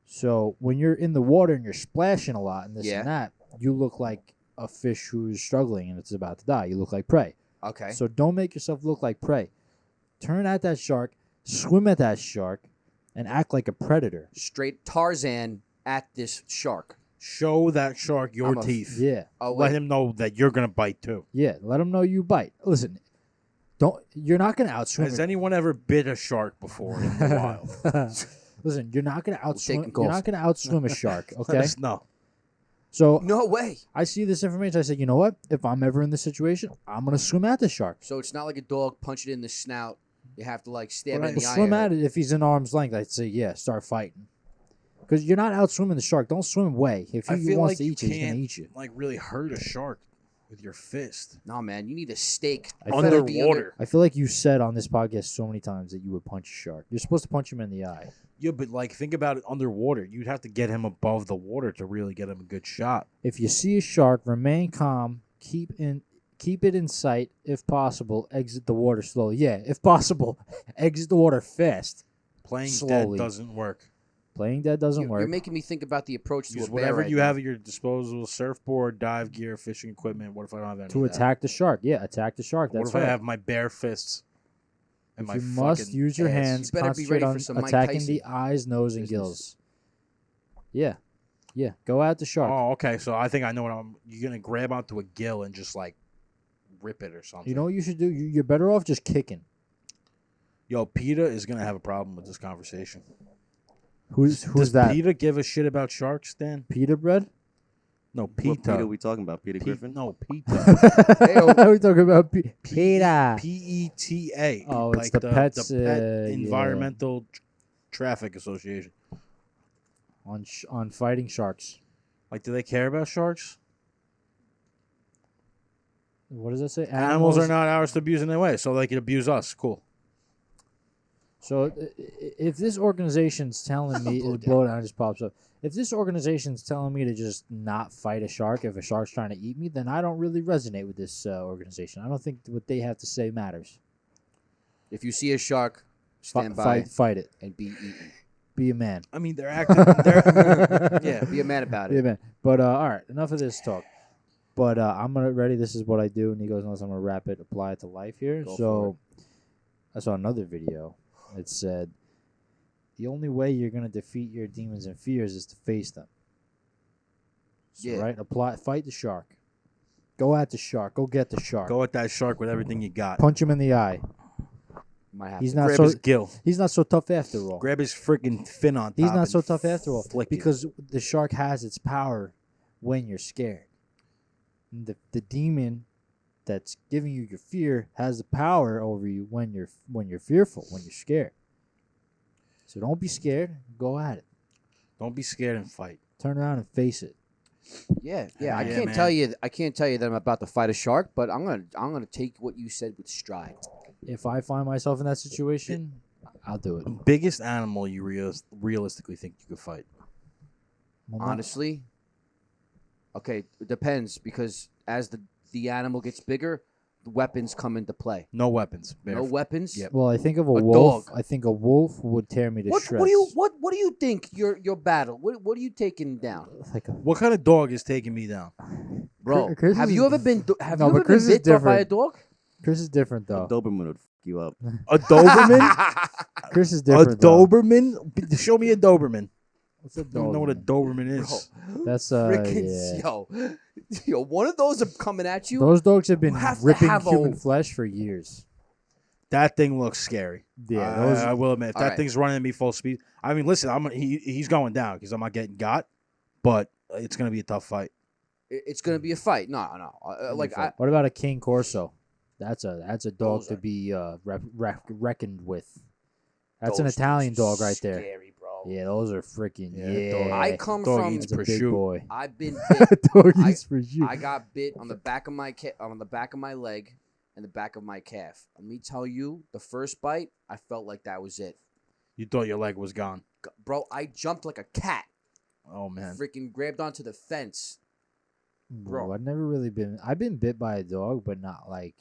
A: So when you're in the water and you're splashing a lot and this
B: Yeah.
A: and that, you look like a fish who's struggling and it's about to die. You look like prey.
B: Okay.
A: So don't make yourself look like prey. Turn at that shark, swim at that shark, and act like a predator.
B: Straight Tarzan at this shark.
C: Show that shark your
B: I'm a-
C: teeth.
A: Yeah,
B: Oh,
C: Let
B: wait.
C: him know that you're gonna bite too.
A: yeah. Let them know you bite. Listen, you're not gonna outswim.
C: Has anyone ever bit a shark before in the wild?
A: Listen, you're not gonna outswim.
B: taking
A: You're
B: calls.
A: not gonna outswim a shark.
C: Let
A: Okay.
C: us know.
A: So
B: No way.
A: I see this information. I said, you know what? If I'm ever in this situation, I'm gonna swim at the shark.
B: So it's not like a dog, punch it in the snout. You have to like stab
A: But
B: it in the eye.
A: swim at it if he's in arm's length. I'd say, yeah, start fighting. Because you're not outswimming the shark. Don't swim away. If
C: I
A: he
C: feel
A: wants
C: like
A: to
C: you
A: eat you, he's gonna
C: can't
A: eat you.
C: like really hurt a shark with your fist
B: No, man. You need a stake.
A: I feel like-
C: underwater.
A: I feel like you said on this podcast so many times that you would punch a shark. You're supposed to punch him in the eye.
C: Yeah, but like think about it underwater. You'd have to get him above the water to really get him a good shot.
A: If you see a shark, remain calm. Keep it in sight. If possible, exit the water slowly. Yeah, if possible, exit the water fast.
C: Playing
A: Slowly.
C: dead doesn't work.
A: Playing dead doesn't
B: You're
A: work.
B: making me think about the approach to
C: Use
B: a bear
C: whatever
B: right
C: you
B: now.
C: have at your disposal: surfboard, dive gear, fishing equipment. What if I don't have any?
A: To
C: of that?
A: attack the shark. Yeah, attack the shark.
C: What
A: That's
C: if I
A: right.
C: have my bare fists and my
A: You
C: fucking
A: must use your
C: ass?
A: hands.
B: You better be
A: Concentrate
B: ready for
A: on
B: some Mike
A: attacking
B: Tyson
A: the eyes, nose, and
B: business.
A: gills. Yeah, yeah. Go at the shark.
C: Oh, okay. So I think I know what you're gonna grab onto a gill and just like rip it or something.
A: You know what you should do? You're better off just kicking.
C: Yo, PETA is gonna have a problem with this conversation.
A: Who's
C: Does
A: that?
C: PETA give a shit about sharks, Dan?
A: Pita bread?
C: No,
D: What
C: PETA.
D: Peter we talking about? Peter Griffin?
C: No, PETA.
A: Are we talking about Pita?
C: PETA.
A: Oh, it's
C: like
A: the pets,
C: the Pet
A: yeah.
C: Environmental Traffic Association.
A: on fighting sharks.
C: Like, do they care about sharks?
A: What does that say?
C: Animals are not ours to abuse in any way, so they can abuse us. Cool.
A: So if this organization's telling me, blowdown just pops up. If this organization's telling me to just not fight a shark if a shark's trying to eat me, then I don't really resonate with this organization. I don't think what they have to say matters.
B: If you see a shark, stand by
A: Fight it.
B: and be eaten.
A: Be a man.
C: I mean, they're acting. They're, yeah.
B: Be a man about
A: Be a
B: it.
A: man. But all right, enough of this talk. But I'm gonna ready. This is what I do. And he goes, "Unless I'm gonna wrap it, apply it to life here."
B: Go
A: So I saw another video. It said, "The only way you're gonna defeat your demons and fears is to face them." So,
B: Yeah.
A: right. Fight the shark. Go at the shark. Go get the shark.
C: Go at that shark with everything you got.
A: Punch him in the eye.
B: Might have
A: He's
B: to.
A: not
C: Grab
A: so.
C: his gill.
A: He's not so tough after all.
C: Grab his freaking fin on top.
A: He's not
C: and
A: so tough after all
C: flick you.
A: because the shark has its power when you're scared. And the demon that's giving you your fear has the power over you when you're fearful, when you're scared. So don't be scared. Go at it.
C: Don't be scared and fight.
A: Turn around and face it.
B: Yeah. I
C: Yeah,
B: can't
C: man.
B: tell you. I can't tell you that I'm about to fight a shark, but I'm gonna take what you said with stride.
A: If I find myself in that situation, I'll do it.
C: Biggest animal you realistically think you could fight?
A: Well, not-
B: Honestly, okay, it depends because as the animal gets bigger, the weapons come into play.
C: No weapons.
B: No weapons.
C: Yep.
A: Well, I think of a
B: A
A: wolf.
B: dog.
A: I think a wolf would tear me to
B: What
A: shreds.
B: do you think your battle? What are you taking down,
A: Like a,
C: What kind of dog is taking me down?
B: bro?
A: Chris
B: have
A: is-
B: you ever been have
A: No,
B: you
A: but
B: ever
A: Chris
B: been
A: is
B: bit off by a
A: different.
B: dog?
A: Chris is different
D: A
A: though.
D: Doberman would fuck you up.
C: A Doberman?
A: Chris is
C: A
A: different. though.
C: Doberman? Show me a Doberman.
A: What's a
C: I don't know what a
A: Doberman?
C: Doberman is.
A: That's
B: Freaking
A: yeah.
B: yo, one of those are coming at you.
A: Those dogs have been
B: You have to
A: ripping
B: have
A: human
B: a-
A: flesh for years.
C: That thing looks scary.
A: Yeah,
C: I-
A: those.
C: I will admit, if that
B: Alright.
C: thing's running at me full speed. I mean, listen, he's going down because I'm not getting got, but it's gonna be a tough fight.
B: It's gonna be a fight. No. Like I,
A: What about a King Corso? That's a dog
B: Those
A: to
B: are-
A: be reckoned with. That's an
B: those
A: Italian
B: dogs
A: dog
B: are
A: right there.
B: Scary, bro.
A: Yeah, those are freaking
C: Yeah,
A: yeah.
C: dog-
B: I come
C: dog
B: from.
C: eats
A: That's a big
C: prosciutto.
A: boy.
B: I've been bit.
A: Dog
B: I-
A: eats prosciutto.
B: I got bit on the back of my on the back of my leg and the back of my calf. Let me tell you, the first bite, I felt like that was it,
C: You thought your leg was gone.
B: bro. I jumped like a cat,
C: Oh man.
B: freaking grabbed onto the fence.
A: Bro, I've never really been. I've been bit by a dog, but not like.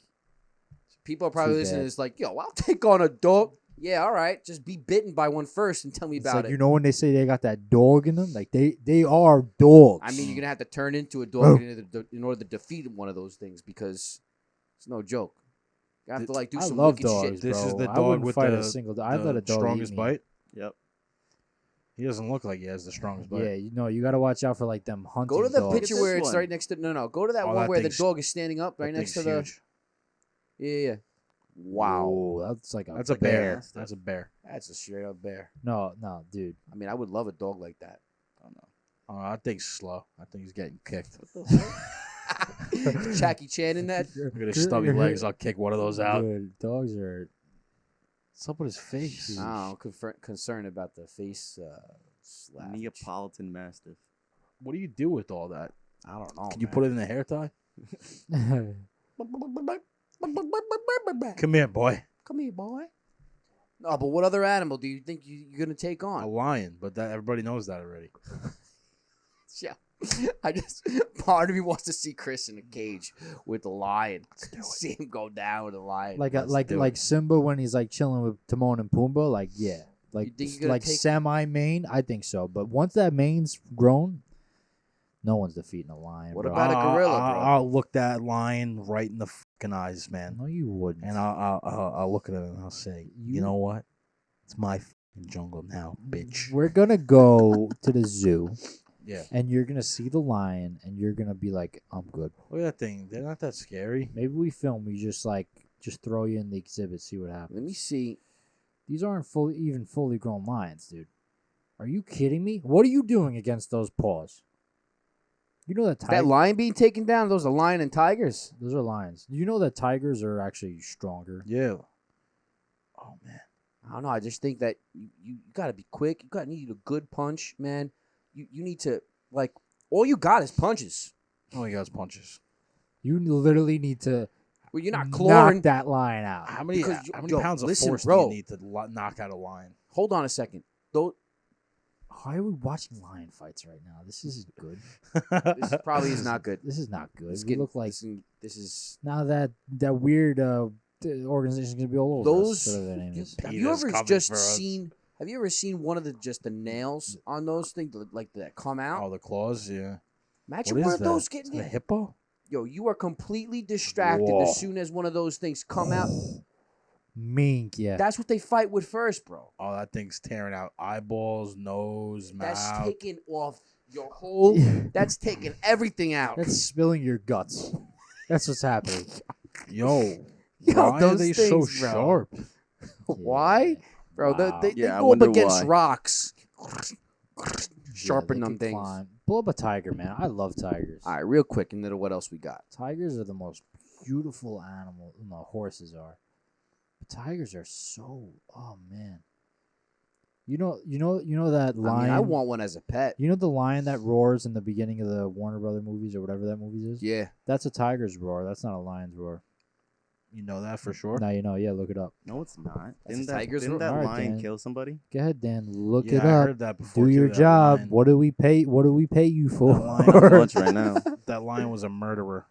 B: People are probably
A: Too
B: listening.
A: bad.
B: It's like, yo, I'll take on a dog. Yeah, all right. Just be bitten by one first and tell me
A: It's
B: about
A: like
B: it.
A: you know when they say they got that dog in them, like they are dogs.
B: I mean, you're gonna have to turn into a dog in order to defeat one of those things because it's no joke. You have to like do
A: I
B: some
A: love
B: wicked
A: dogs,
B: shit.
C: This is
A: bro.
C: the
A: I
C: dog
A: wouldn't
C: with
A: fight
C: the-
A: a single dog. I'd let a dog
C: strongest
A: eat me.
C: bite.
D: Yep.
C: He doesn't look like he has the strongest bite.
A: Yeah, you know you got to watch out for like them hunting
B: Go to the
A: dogs.
B: picture
D: This
B: where it's
D: one.
B: right next to Go to that
C: Oh,
B: one
C: that
B: where the
C: thing's-
B: dog is standing up
C: That
B: right next to
C: thing's
B: the.
C: huge.
B: Yeah. Wow.
A: Whoa, that's like a
C: That's a bear. That's a bear.
B: That's a straight up bear.
A: No, dude.
B: I mean, I would love a dog like that.
C: Oh, that thing's slow. I think he's getting kicked.
B: Jackie Chan in that.
C: Look at his stubby legs. I'll kick one of those out.
A: Dude, dogs are.
C: What's up with his face?
B: I'm concerned about the face slap.
D: Neapolitan Mastiff.
C: What do you do with all that?
B: I don't know.
C: Can you put it in a hair tie?
B: it?
C: Come here, boy.
B: Come here, boy. No, but what other animal do you think you're gonna take
C: A
B: on?
C: lion, but that everybody knows that already.
B: Yeah. Part of me wants to see Chris in a cage with a lion. See him go down with a lion.
A: like
C: Let's do
A: like
C: it.
A: Simba when he's like chilling with Timon and Pumbaa. Like yeah, like
B: think you're gonna
A: like
B: take-
A: semi mane. I think so, but once that mane's grown, no one's defeating a lion.
B: What
A: bro.
B: about a gorilla, bro?
C: I'll look that lion right in the fucking eyes, man,
A: No, you wouldn't.
C: and I'll look at him and I'll say, you
A: You-
C: know what? It's my fucking jungle now, bitch.
A: We're gonna go to the zoo,
C: Yeah.
A: and you're gonna see the lion, and you're gonna be like, "I'm good."
C: Look at that thing. They're not that scary.
A: Maybe we film. We just throw you in the exhibit, see what happens.
B: Let me see.
A: These aren't fully grown lions, dude. Are you kidding me? What are you doing against those paws? You know that
B: That
A: tigers.
B: lion being taken down. Those are lion and tigers.
A: Those are lions. You know that tigers are actually stronger.
C: Yeah. Oh man.
B: I don't know. I just think that you got to be quick. You need a good punch, man. You need to like all you got is punches.
C: Oh, he got punches.
A: You literally need to
B: Well, you're not clawing.
A: knock that lion out.
C: How many
B: Because
C: how many
B: yo,
C: pounds of
B: listen,
C: force do
B: bro.
C: you need to knock out a lion?
B: Hold on a second. Though
A: Why are we watching lion fights right now? This isn't good.
B: this probably is not good.
A: This is not good.
B: It's
A: We
B: getting-
A: look like
B: this is.
A: now that weird organization is gonna be all over
B: Those-
A: us. Whatever their name is.
B: Have you
C: Peter's
B: ever
C: coming
B: just
C: for us.
B: seen? Have you ever seen one of the nails on those things like that come out?
C: Oh, the claws, yeah.
B: Imagine
C: What
B: one
C: is
B: of those
C: that?
B: getting
C: The
B: hit.
C: hippo?
B: Yo, you are completely distracted
C: Whoa.
B: as soon as one of those things come out.
A: Mink, yeah.
B: That's what they fight with first, bro.
C: Oh, that thing's tearing out eyeballs, nose,
B: That's
C: mouth.
B: taking off your whole. That's taking everything out.
A: That's spilling your guts. That's what's happening.
C: Yo,
B: Yo,
C: why are
B: those
C: they so
B: things, bro.
C: sharp?
B: Why, bro?
C: Wow.
B: They
D: Yeah, I
B: go up
D: wonder
B: against
D: why.
B: rocks. Sharpen
A: Yeah, they
B: them
A: can
B: things.
A: climb. Pull up a tiger, man. I love tigers.
B: All right, real quick, and then what else we got?
A: Tigers are the most beautiful animal. No, horses are. But tigers are so. Oh man. You know that
B: I
A: lion.
B: mean, I want one as a pet.
A: You know the lion that roars in the beginning of the Warner Brother movies or whatever that movie is.
B: Yeah,
A: That's a tiger's roar. That's not a lion's roar.
C: You know that for sure.
A: Now you know. Yeah, look it up.
D: No, it's not.
B: That's
D: Didn't
B: a tiger's
D: didn't
B: roar.
D: that
A: Alright,
D: lion
A: Dan.
D: kill somebody?
A: Go ahead, Dan. Look
C: Yeah,
A: it
C: I
A: up.
C: heard that before.
A: Do
C: too,
A: your
C: that
A: job.
C: lion-
A: What do we pay? What do we pay you for?
C: lion-
D: Not much right now.
C: That lion was a murderer.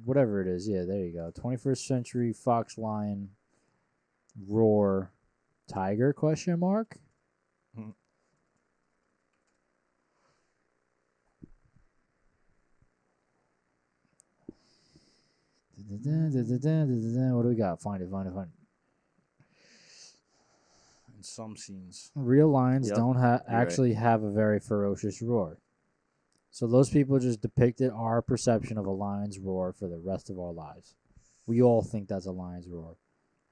A: Whatever it is. Yeah, there you go. 21st century fox, lion, roar, tiger? Question mark. What do we got? Find it.
C: In some scenes.
A: Real lions
D: Yep,
A: don't
D: you're right.
A: actually have a very ferocious roar. So those people just depicted our perception of a lion's roar for the rest of our lives. We all think that's a lion's roar.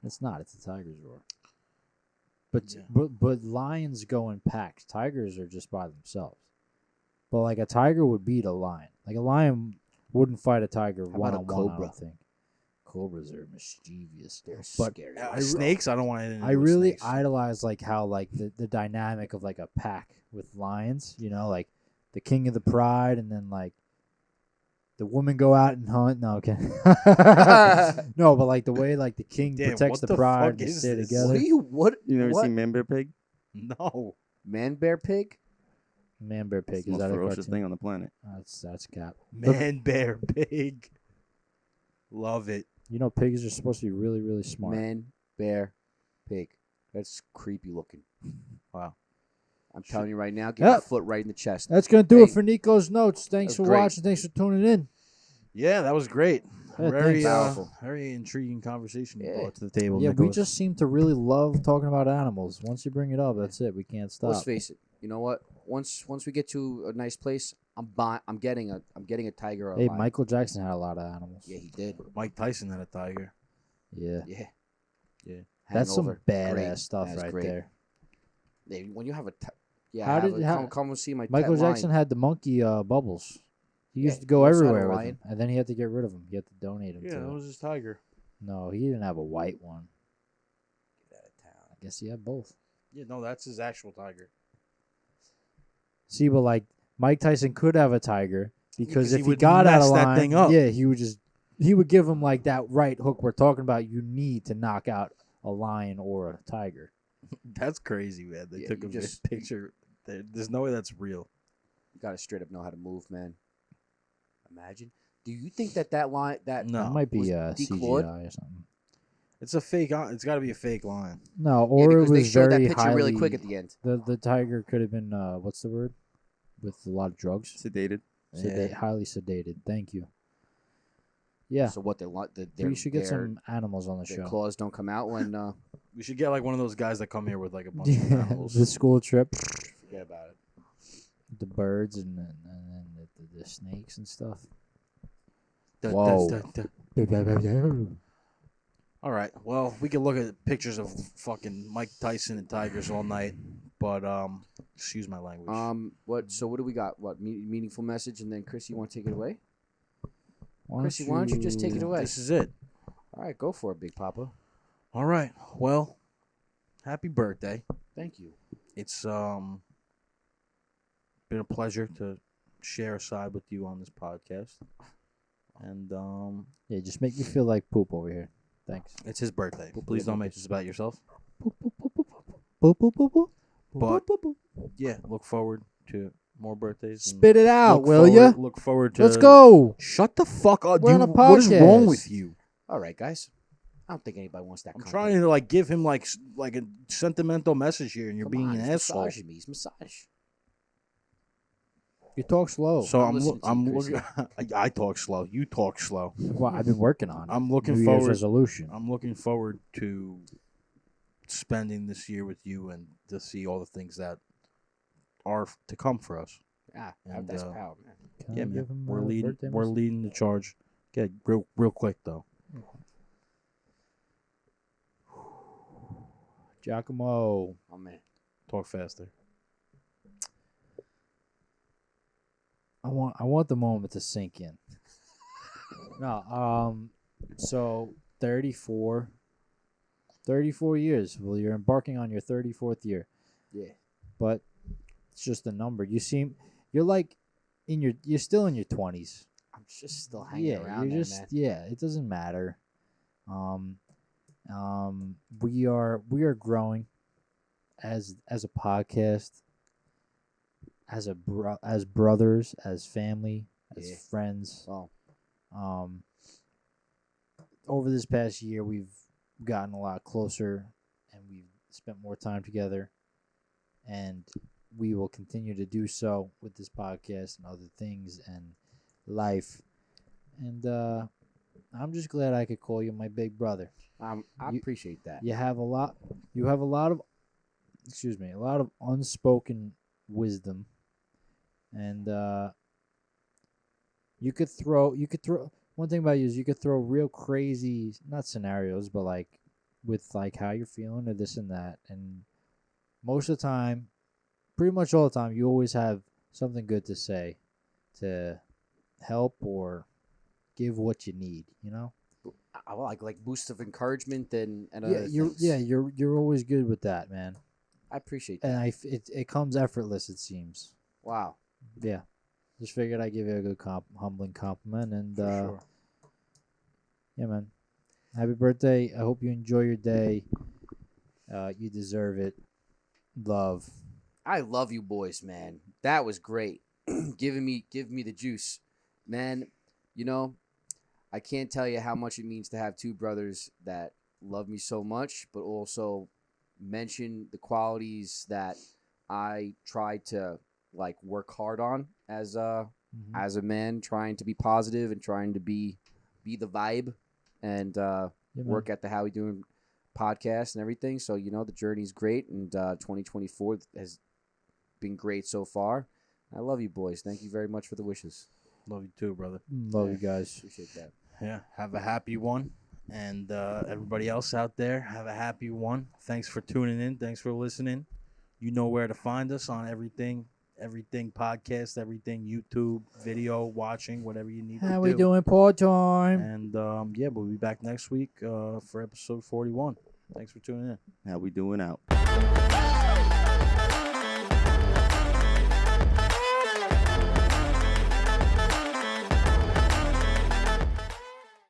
A: It's not. It's a tiger's roar. But
C: Yeah.
A: but lions go in packs. Tigers are just by themselves. But like a tiger would beat a lion. Like a lion wouldn't fight a tiger
B: How
A: one
B: about a
A: on one. I
B: cobra?
A: don't think. Cobras are mischievous.
B: They're
A: But
B: scary.
C: Snakes, I don't want anything to
A: I
C: do with
A: really
C: snakes.
A: idolize like how like the dynamic of like a pack with lions, you know, like the king of the pride and then like the women go out and hunt. No, okay. No, but like the way like the king
C: Damn,
A: protects
C: what
A: the
C: the
A: pride
C: fuck
A: and they
C: is
A: stay
C: this?
A: together.
D: You never
B: what?
D: seen Man Bear Pig?
C: No.
B: Man, bear, pig?
A: Man bear pig
D: It's the
A: is
D: most
A: that a
D: ferocious
A: cartoon?
D: thing on the planet.
A: That's cap.
C: Man, bear, pig. Love it.
A: You know pigs are supposed to be really really smart.
B: Man, bear, pig. That's creepy looking.
C: Wow.
B: I'm telling you right now, get
A: Yep.
B: your foot right in the chest.
A: That's gonna do it
B: Hey.
A: for Nico's notes. Thanks
B: That's
A: for
B: great.
A: watching. Thanks for tuning in.
C: Yeah, that was great.
A: Yeah,
C: Very
A: thanks.
B: Powerful.
C: very intriguing conversation you
B: Yeah.
C: brought to the table.
A: Yeah, we
C: Nicholas.
A: just seem to really love talking about animals. Once you bring it up, that's it. We can't stop.
B: Let's face it. You know what? Once we get to a nice place, I'm getting a tiger or a
A: Hey,
B: lion.
A: Michael Jackson had a lot of animals.
B: Yeah, he did.
C: Mike Tyson had a tiger.
A: Yeah.
B: Yeah.
C: Yeah.
A: That's some
B: Hangover.
A: badass
B: Great.
A: stuff
B: That is
A: right
B: great.
A: there.
B: Yeah, when you have a yeah,
A: How
B: have
A: did-
B: a-
A: how-
B: come and see my
A: Michael
B: pet
A: Jackson
B: lion.
A: had the monkey Bubbles. He
B: Yeah,
A: used to go
B: he also had a
A: everywhere with
B: lion.
A: him, and then he had to get rid of him. He had to donate him
C: Yeah,
A: to.
C: that was his tiger.
A: No, he didn't have a white one.
B: Get out of town.
A: I guess he had both.
C: Yeah, no, that's his actual tiger.
A: See, but like Mike Tyson could have a tiger because
C: 'cause he
A: if he
C: would
A: got out
C: mess
A: of
C: that
A: line,
C: thing up.
A: yeah, he would give him like that right hook we're talking about. You need to knock out a lion or a tiger.
C: That's crazy, man. They
B: Yeah,
C: took
B: you
C: a
B: just-
C: picture. There's no way that's real.
B: You gotta straight up know how to move, man. Imagine. Do you think that line that
C: No.
A: That might
B: was
A: be
B: declawed?
A: CGI or something.
C: It's a fake. It's got to be a fake lion.
A: No,
B: Yeah,
A: or it
B: because
A: was
B: they showed that
A: very
B: picture
A: highly,
B: really quick at the end.
A: The tiger could have been what's the word? With a lot of drugs.
D: Sedated.
A: Highly sedated. Thank you. Yeah,
B: So what
A: we should get some animals on the
B: their
A: show.
B: claws don't come out when
C: We should get like one of those guys that come here with like a bunch of animals.
A: The school trip,
B: forget about it.
A: the birds and then the snakes and stuff.
C: Dun,
A: Whoa.
C: dun, dun, dun. All right. Well, we can look at pictures of fucking Mike Tyson and tigers all night, but excuse my language.
B: What? So what do we got? What meaningful message? And then Chris, you want to take it away?
A: Why
B: Chrissy, why don't you just take it away?
C: This is it.
B: All right, go for it, Big Papa.
C: All right. Well, happy birthday.
B: Thank you.
C: It's been a pleasure to share a side with you on this podcast. And
A: Yeah, just make me feel like poop over here. Thanks.
C: it's his birthday. Please don't make this about yourself.
A: Boop, boop, boop, boop, boop, boop, boop, boop.
C: But yeah, look forward to more birthdays. and
A: Spit it out,
C: look
A: will
C: forward-
A: ya?
C: Look forward to.
A: Let's go.
C: Shut the fuck up,
A: We're
C: dude.
A: on a
C: What is wrong
A: podcast.
C: with you?
B: All right, guys. I don't think anybody wants that.
C: I'm
B: content.
C: trying to like give him like a sentimental message here, and you're
B: Come
C: being
B: on,
C: an
B: he's
C: asshole.
B: massaging me. He's massage.
A: You talk slow.
C: So I'm
B: listening to you,
C: looking. I talk slow. You talk slow.
A: Well, I've been working on it.
C: I'm looking
A: New Year's
C: forward.
A: resolution.
C: I'm looking forward to spending this year with you and to see all the things that are to come for us.
B: Ah,
C: And,
B: that's
C: uh,
B: power, man.
A: Can
C: Yeah,
A: I
C: man.
A: give him
C: We're
A: a
C: leading.
A: birthday
C: We're
A: message?
C: leading the charge. Okay, real quick though.
A: Giacomo.
B: Oh man.
C: Talk faster.
A: I want the moment to sink in. No, so 34 years. Well, you're embarking on your 34th year,
B: Yeah.
A: but it's just a number. You're like you're still in your 20s.
B: I'm just still hanging
A: Yeah,
B: around
A: you're
B: there,
A: just
B: man.
A: yeah. It doesn't matter. We are growing as a podcast, as brothers, as family, as
B: Yeah.
A: friends.
B: Wow.
A: Over this past year, we've gotten a lot closer, and we've spent more time together, and we will continue to do so with this podcast and other things and life. And I'm just glad I could call you my big brother.
B: I
A: You-
B: appreciate that.
A: You have a lot. You have a lot of, excuse me, a lot of unspoken wisdom, and you could throw. One thing about you is you could throw real crazy, not scenarios, but like with like how you're feeling or this and that, and most of the time, pretty much all the time, you always have something good to say, to help or give what you need. You know.
B: I like boost of encouragement and
A: Yeah,
B: other things.
A: you're always good with that, man.
B: I appreciate that.
A: And it comes effortless. It seems.
B: Wow.
A: Yeah, just figured I'd give you a good humbling compliment, and
B: For sure.
A: yeah, man. Happy birthday! I hope you enjoy your day. You deserve it. Love.
B: I love you boys, man. That was great. Give me the juice. Man, you know, I can't tell you how much it means to have two brothers that love me so much, but also mention the qualities that I try to like work hard on as a man, trying to be positive and trying to be the vibe and
A: Yeah, man.
B: work at the How We Doing podcast and everything. So, you know, the journey's great, and 2024 has been great so far. I love you boys. Thank you very much for the wishes.
C: Love you too, brother.
A: Love you guys.
B: Appreciate that.
C: Yeah, have a happy one. And everybody else out there, have a happy one. Thanks for tuning in. Thanks for listening. You know where to find us on everything podcast, everything YouTube, video, watching, whatever you need
A: How
C: to
A: we
C: do.
A: doing, part time?
C: And yeah, we'll be back next week for episode 41. Thanks for tuning in.
D: How we doing out?